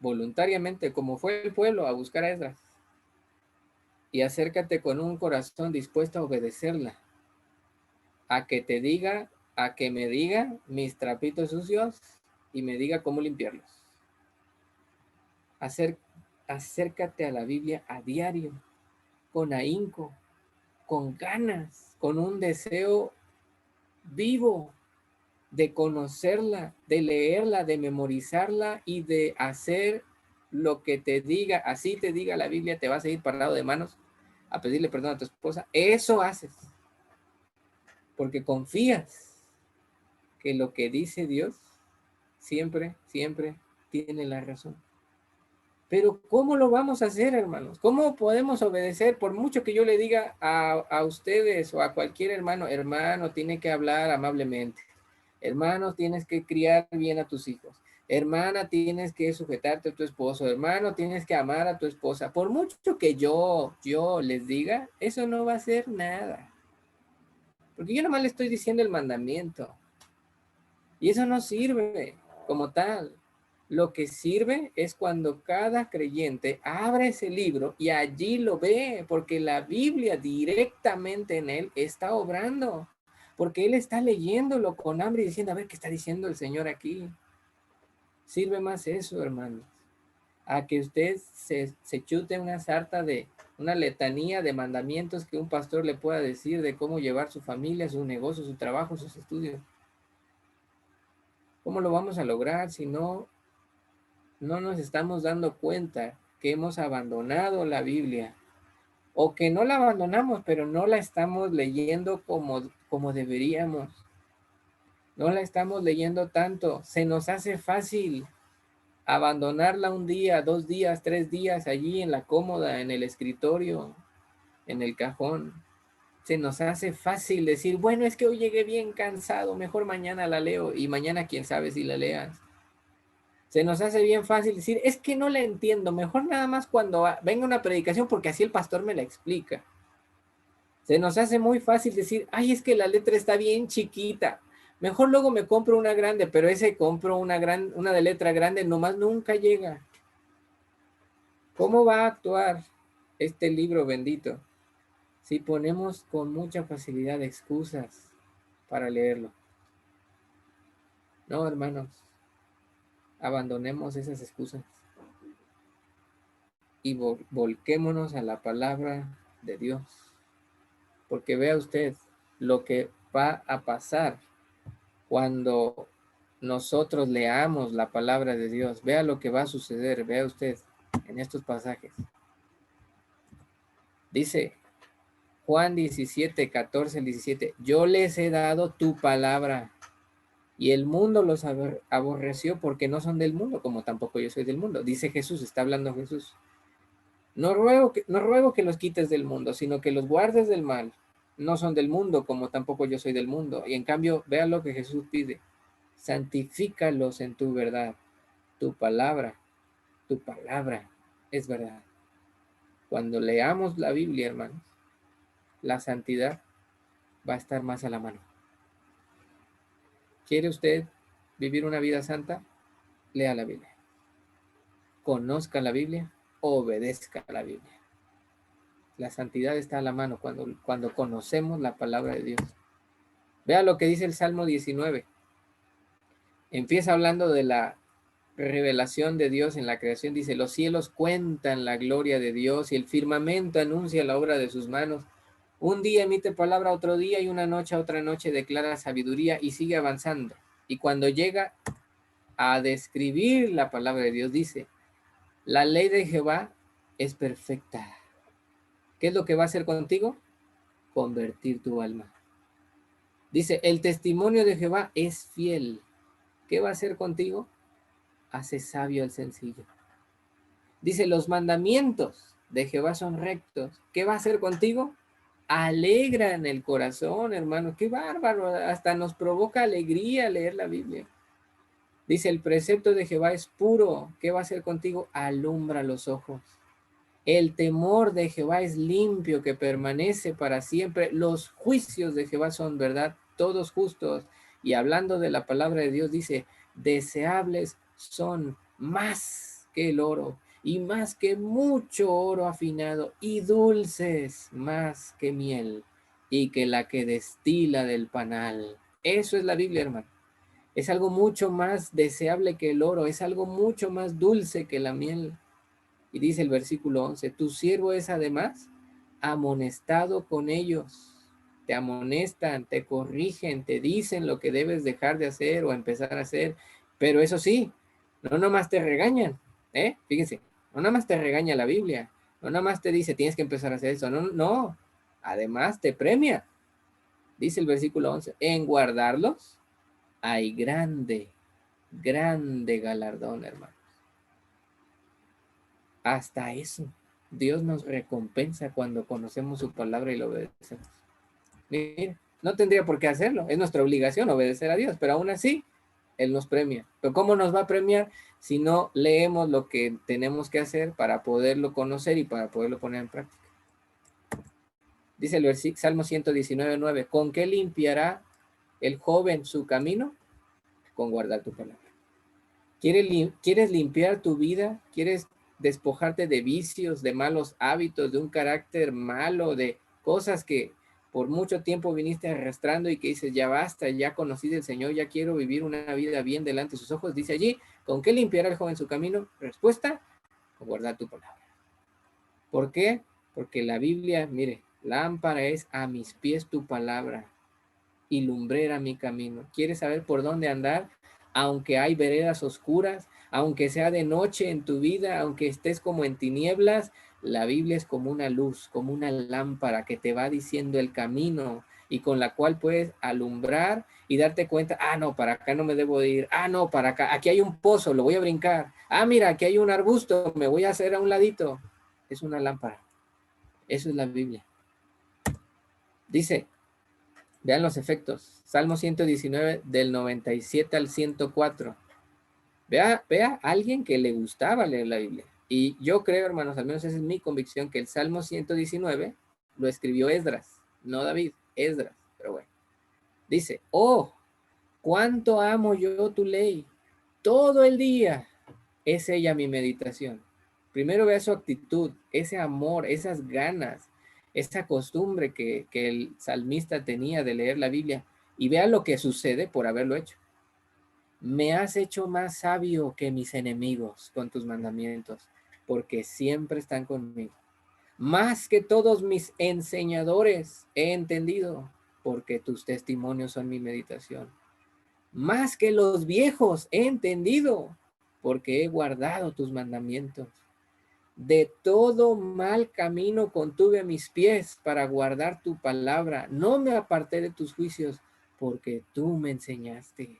voluntariamente, como fue el pueblo a buscar a Esdras, y acércate con un corazón dispuesto a obedecerla, a que te diga, a que me diga mis trapitos sucios y me diga cómo limpiarlos. Acércate a la Biblia a diario, con ahínco, con ganas, con un deseo vivo de conocerla, de leerla, de memorizarla y de hacer lo que te diga. Así te diga la Biblia, te vas a ir parado de manos a pedirle perdón a tu esposa. Eso haces, porque confías que lo que dice Dios siempre, siempre tiene la razón. Pero ¿cómo lo vamos a hacer, hermanos? ¿Cómo podemos obedecer? Por mucho que yo le diga a ustedes o a cualquier hermano, hermano, tiene que hablar amablemente. Hermano, tienes que criar bien a tus hijos. Hermana, tienes que sujetarte a tu esposo. Hermano, tienes que amar a tu esposa. Por mucho que yo les diga, eso no va a hacer nada. Porque yo nomás le estoy diciendo el mandamiento. Y eso no sirve como tal. Lo que sirve es cuando cada creyente abre ese libro y allí lo ve, porque la Biblia directamente en él está obrando, porque él está leyéndolo con hambre y diciendo, a ver qué está diciendo el Señor aquí. Sirve más eso, hermanos, a que usted se chute una sarta de una letanía de mandamientos que un pastor le pueda decir de cómo llevar su familia, su negocio, su trabajo, sus estudios. ¿Cómo lo vamos a lograr si no nos estamos dando cuenta que hemos abandonado la Biblia, o que no la abandonamos, pero no la estamos leyendo como deberíamos? No la estamos leyendo tanto. Se nos hace fácil abandonarla un día, 2 días, 3 días allí en la cómoda, en el escritorio, en el cajón. Se nos hace fácil decir, bueno, es que hoy llegué bien cansado, mejor mañana la leo, y mañana quién sabe si la leas. Se nos hace bien fácil decir, es que no la entiendo, mejor nada más cuando venga una predicación porque así el pastor me la explica. Se nos hace muy fácil decir, ay, es que la letra está bien chiquita, mejor luego me compro una grande, pero ese compro una de letra grande nomás nunca llega. ¿Cómo va a actuar este libro bendito si ponemos con mucha facilidad excusas para leerlo? No, hermanos, abandonemos esas excusas y volquémonos a la palabra de Dios. Porque vea usted lo que va a pasar cuando nosotros leamos la palabra de Dios. Vea lo que va a suceder, vea usted en estos pasajes. Dice Juan 17, 14, 17, yo les he dado tu palabra y el mundo los aborreció porque no son del mundo, como tampoco yo soy del mundo. Dice Jesús, está hablando Jesús. No ruego que los quites del mundo, sino que los guardes del mal. No son del mundo, como tampoco yo soy del mundo. Y en cambio, vean lo que Jesús pide. Santifícalos en tu verdad. Tu palabra es verdad. Cuando leamos la Biblia, hermanos, la santidad va a estar más a la mano. ¿Quiere usted vivir una vida santa? Lea la Biblia. Conozca la Biblia, obedezca la Biblia. La santidad está a la mano cuando conocemos la palabra de Dios. Vea lo que dice el Salmo 19. Empieza hablando de la revelación de Dios en la creación. Dice, los cielos cuentan la gloria de Dios y el firmamento anuncia la obra de sus manos. Un día emite palabra a otro día y una noche a otra noche declara sabiduría y sigue avanzando. Y cuando llega a describir la palabra de Dios, dice, la ley de Jehová es perfecta. ¿Qué es lo que va a hacer contigo? Convertir tu alma. Dice, el testimonio de Jehová es fiel. ¿Qué va a hacer contigo? Hace sabio al sencillo. Dice, los mandamientos de Jehová son rectos. ¿Qué va a hacer contigo? Alegran el corazón, hermano. Qué bárbaro. Hasta nos provoca alegría leer la Biblia. Dice, el precepto de Jehová es puro. ¿Qué va a hacer contigo? Alumbra los ojos. El temor de Jehová es limpio, que permanece para siempre. Los juicios de Jehová son verdad, todos justos. Y hablando de la palabra de Dios, dice, deseables son más que el oro, y más que mucho oro afinado, y dulces más que miel, y que la que destila del panal. Eso es la Biblia, hermano. Es algo mucho más deseable que el oro, es algo mucho más dulce que la miel. Y dice el versículo 11, tu siervo es además amonestado con ellos. Te amonestan, te corrigen, te dicen lo que debes dejar de hacer o empezar a hacer. Pero eso sí, no nomás te regañan, ¿eh? Fíjense, no nomás te regaña la Biblia, no nomás te dice tienes que empezar a hacer eso, no, no, además te premia. Dice el versículo 11, en guardarlos hay grande, grande galardón, hermano. Hasta eso, Dios nos recompensa cuando conocemos su palabra y lo obedecemos. Mira, no tendría por qué hacerlo, es nuestra obligación obedecer a Dios, pero aún así, Él nos premia. Pero ¿cómo nos va a premiar si no leemos lo que tenemos que hacer para poderlo conocer y para poderlo poner en práctica? Dice el Salmo 119:9, ¿con qué limpiará el joven su camino? Con guardar tu palabra. ¿Quieres limpiar tu vida? ¿Quieres despojarte de vicios, de malos hábitos, de un carácter malo, de cosas que por mucho tiempo viniste arrastrando y que dices, ya basta, ya conocí del Señor, ya quiero vivir una vida bien delante de sus ojos? Dice allí, ¿con qué limpiará el joven su camino? Respuesta, con guardar tu palabra. ¿Por qué? Porque la Biblia, mire, lámpara es a mis pies tu palabra y lumbrera mi camino. ¿Quieres saber por dónde andar? Aunque hay veredas oscuras, aunque sea de noche en tu vida, aunque estés como en tinieblas, la Biblia es como una luz, como una lámpara que te va diciendo el camino y con la cual puedes alumbrar y darte cuenta, ah, no, para acá no me debo de ir, ah, no, para acá, aquí hay un pozo, lo voy a brincar, ah, mira, aquí hay un arbusto, me voy a hacer a un ladito. Es una lámpara. Eso es la Biblia. Dice, vean los efectos. Salmo 119 del 97 al 104. Vea a alguien que le gustaba leer la Biblia. Y yo creo, hermanos, al menos esa es mi convicción, que el Salmo 119 lo escribió Esdras, no David, Esdras. Pero bueno, dice, oh, cuánto amo yo tu ley. Todo el día es ella mi meditación. Primero vea su actitud, ese amor, esas ganas, esa costumbre que el salmista tenía de leer la Biblia. Y vea lo que sucede por haberlo hecho. Me has hecho más sabio que mis enemigos con tus mandamientos, porque siempre están conmigo. Más que todos mis enseñadores he entendido, porque tus testimonios son mi meditación. Más que los viejos he entendido, porque he guardado tus mandamientos. De todo mal camino contuve mis pies para guardar tu palabra. No me aparté de tus juicios, porque tú me enseñaste.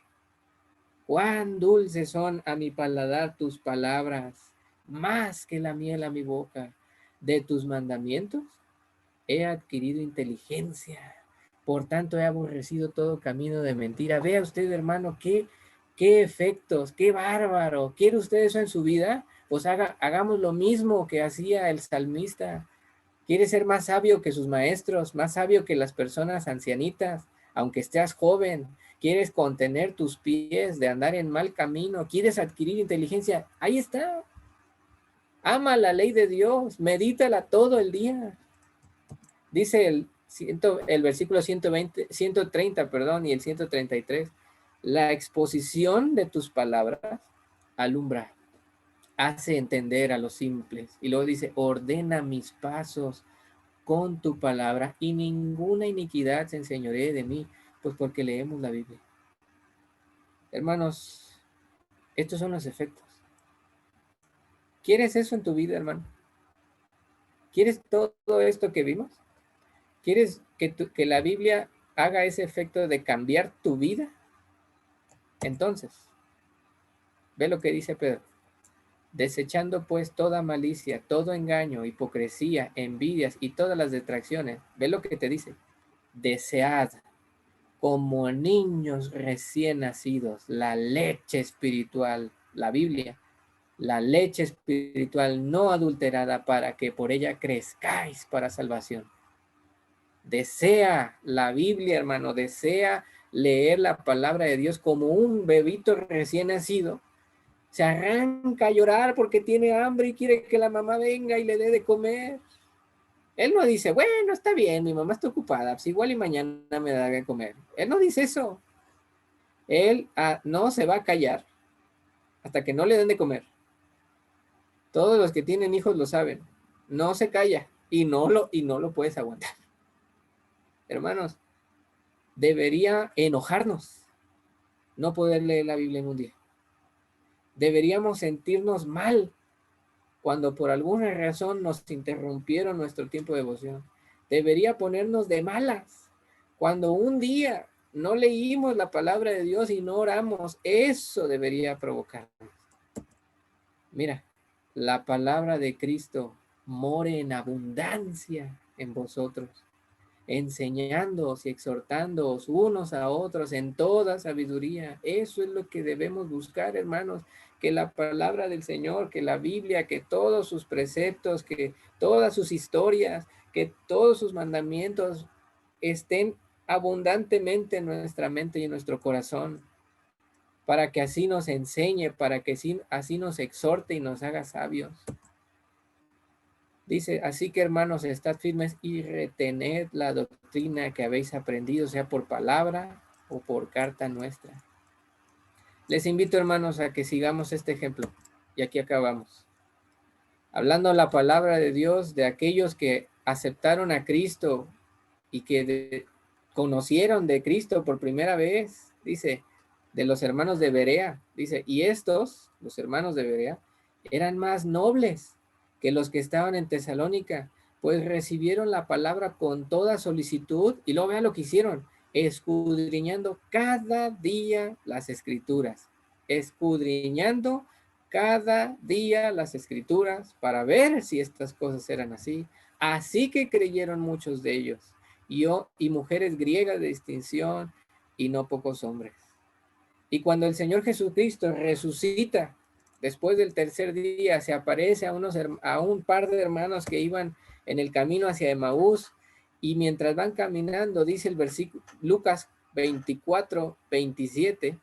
Cuán dulces son a mi paladar tus palabras, más que la miel a mi boca. De tus mandamientos he adquirido inteligencia. Por tanto, he aborrecido todo camino de mentira. Vea usted, hermano, qué efectos, qué bárbaro. ¿Quiere usted eso en su vida? Pues hagamos lo mismo que hacía el salmista. ¿Quiere ser más sabio que sus maestros, más sabio que las personas ancianitas, aunque estés joven? ¿Quieres contener tus pies de andar en mal camino? ¿Quieres adquirir inteligencia? Ahí está. Ama la ley de Dios, medítala todo el día. Dice el versículo 120, 130, perdón, y el 133. La exposición de tus palabras alumbra, hace entender a los simples. Y luego dice, ordena mis pasos con tu palabra y ninguna iniquidad se enseñoree de mí, pues porque leemos la Biblia. Hermanos, estos son los efectos. ¿Quieres eso en tu vida, hermano? ¿Quieres todo esto que vimos? ¿Quieres que la Biblia haga ese efecto de cambiar tu vida? Entonces, ve lo que dice Pedro. Desechando pues toda malicia, todo engaño, hipocresía, envidias y todas las detracciones. Ve lo que te dice. Desead como niños recién nacidos la leche espiritual, la Biblia, la leche espiritual no adulterada, para que por ella crezcáis para salvación. Desea la Biblia, hermano, desea leer la palabra de Dios como un bebito recién nacido. Se arranca a llorar porque tiene hambre y quiere que la mamá venga y le dé de comer. Él no dice, bueno, está bien, mi mamá está ocupada, pues igual y mañana me da de comer. Él no dice eso. Él no se va a callar hasta que no le den de comer. Todos los que tienen hijos lo saben. No se calla y no lo puedes aguantar. Hermanos, debería enojarnos no poder leer la Biblia en un día. Deberíamos sentirnos mal cuando por alguna razón nos interrumpieron nuestro tiempo de devoción. Debería ponernos de malas cuando un día no leímos la palabra de Dios y no oramos. Eso debería provocarnos. Mira, la palabra de Cristo more en abundancia en vosotros, enseñándoos y exhortándoos unos a otros en toda sabiduría. Eso es lo que debemos buscar, hermanos, que la palabra del Señor, que la Biblia, que todos sus preceptos, que todas sus historias, que todos sus mandamientos estén abundantemente en nuestra mente y en nuestro corazón, para que así nos enseñe, para que así nos exhorte y nos haga sabios. Dice, así que hermanos, estad firmes y retened la doctrina que habéis aprendido, sea por palabra o por carta nuestra. Les invito, hermanos, a que sigamos este ejemplo. Y aquí acabamos. Hablando la palabra de Dios de aquellos que aceptaron a Cristo y que conocieron de Cristo por primera vez, dice, de los hermanos de Berea, dice, y estos, los hermanos de Berea, eran más nobles que los que estaban en Tesalónica, pues recibieron la palabra con toda solicitud, y luego vean lo que hicieron, escudriñando cada día las escrituras, escudriñando cada día las escrituras para ver si estas cosas eran así. Así que creyeron muchos de ellos, y mujeres griegas de distinción, y no pocos hombres. Y cuando el Señor Jesucristo resucita, después del tercer día, se aparece a un par de hermanos que iban en el camino hacia Emaús, y mientras van caminando, dice el versículo, Lucas 24, 27,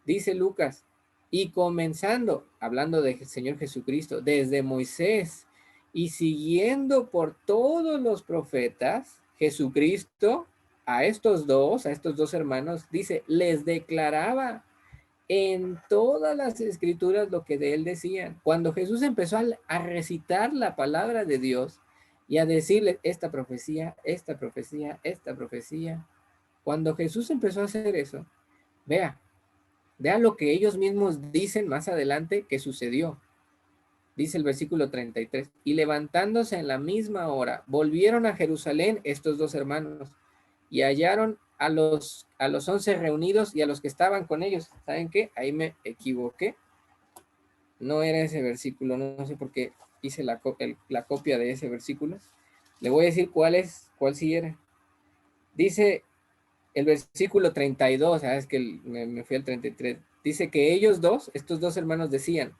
dice Lucas, y comenzando, hablando del Señor Jesucristo, desde Moisés y siguiendo por todos los profetas, Jesucristo a estos dos hermanos, dice, les declaraba en todas las escrituras lo que de él decían. Cuando Jesús empezó a recitar la palabra de Dios y a decirle esta profecía, esta profecía, esta profecía, cuando Jesús empezó a hacer eso, vea, vea lo que ellos mismos dicen más adelante que sucedió. Dice el versículo 33, y levantándose en la misma hora, volvieron a Jerusalén estos dos hermanos y hallaron a los 11 reunidos y a los que estaban con ellos. ¿Saben qué? Ahí me equivoqué. No era ese versículo, no sé por qué hice la copia de ese versículo. Le voy a decir cuál sí era. Dice el versículo 32, es que me fui al 33. Dice que ellos dos, estos dos hermanos decían,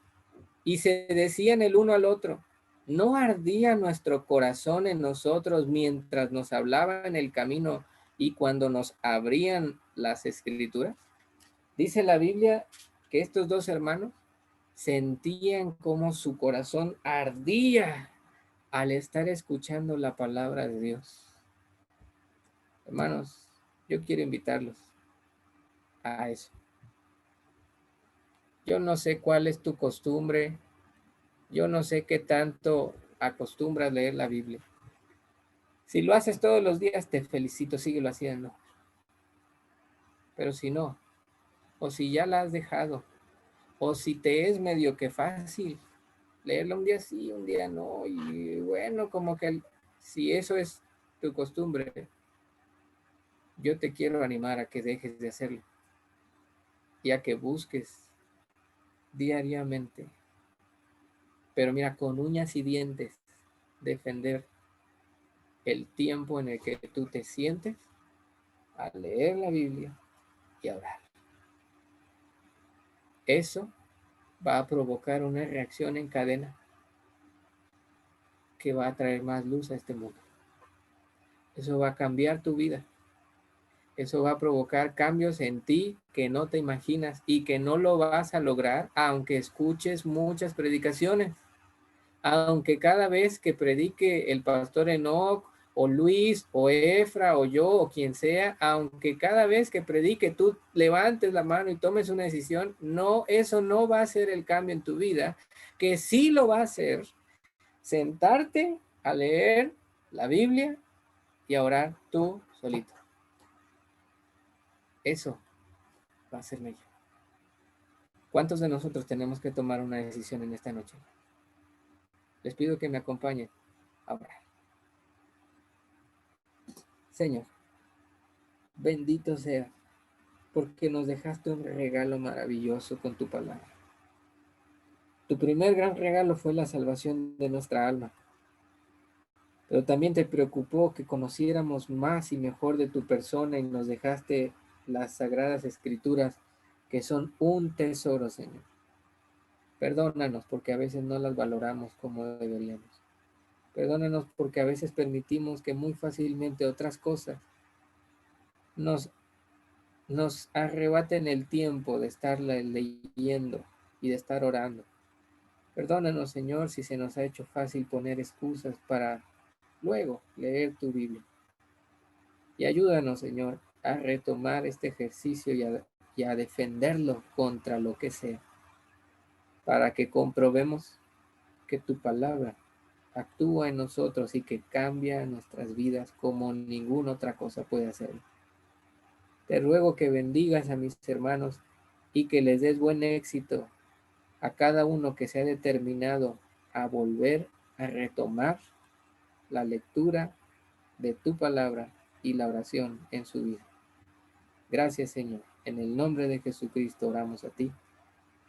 y se decían el uno al otro, ¿no ardía nuestro corazón en nosotros mientras nos hablaba en el camino y cuando nos abrían las escrituras? Dice la Biblia que estos dos hermanos sentían como su corazón ardía al estar escuchando la palabra de Dios. Hermanos, yo quiero invitarlos a eso. Yo no sé cuál es tu costumbre, yo no sé qué tanto acostumbras leer la Biblia. Si lo haces todos los días, te felicito, síguelo haciendo. Pero si no, o si ya la has dejado, o si te es medio que fácil leerla un día sí, un día no, y bueno, como que si eso es tu costumbre, yo te quiero animar a que dejes de hacerlo y a que busques diariamente, pero mira, con uñas y dientes, defender el tiempo en el que tú te sientes a leer la Biblia y a orar. Eso va a provocar una reacción en cadena que va a traer más luz a este mundo. Eso va a cambiar tu vida. Eso va a provocar cambios en ti que no te imaginas y que no lo vas a lograr aunque escuches muchas predicaciones. Aunque cada vez que predique el pastor Enoch o Luis o Efra o yo o quien sea, aunque cada vez que predique tú levantes la mano y tomes una decisión, no, eso no va a ser el cambio en tu vida. Que sí lo va a hacer sentarte a leer la Biblia y a orar tú solito. Eso va a ser mejor. ¿Cuántos de nosotros tenemos que tomar una decisión en esta noche? Les pido que me acompañen a orar. Señor, bendito sea, porque nos dejaste un regalo maravilloso con tu palabra. Tu primer gran regalo fue la salvación de nuestra alma, pero también te preocupó que conociéramos más y mejor de tu persona y nos dejaste las sagradas escrituras que son un tesoro, Señor. Perdónanos porque a veces no las valoramos como deberíamos. Perdónanos porque a veces permitimos que muy fácilmente otras cosas nos, nos arrebaten el tiempo de estar leyendo y de estar orando. Perdónanos, Señor, si se nos ha hecho fácil poner excusas para luego leer tu Biblia. Y ayúdanos, Señor, a retomar este ejercicio y a defenderlo contra lo que sea, para que comprobemos que tu palabra actúa en nosotros y que cambia nuestras vidas como ninguna otra cosa puede hacerlo. Te ruego que bendigas a mis hermanos y que les des buen éxito a cada uno que se ha determinado a volver a retomar la lectura de tu palabra y la oración en su vida. Gracias, Señor. En el nombre de Jesucristo oramos a ti.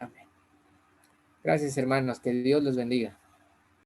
Amén. Gracias, hermanos. Que Dios los bendiga.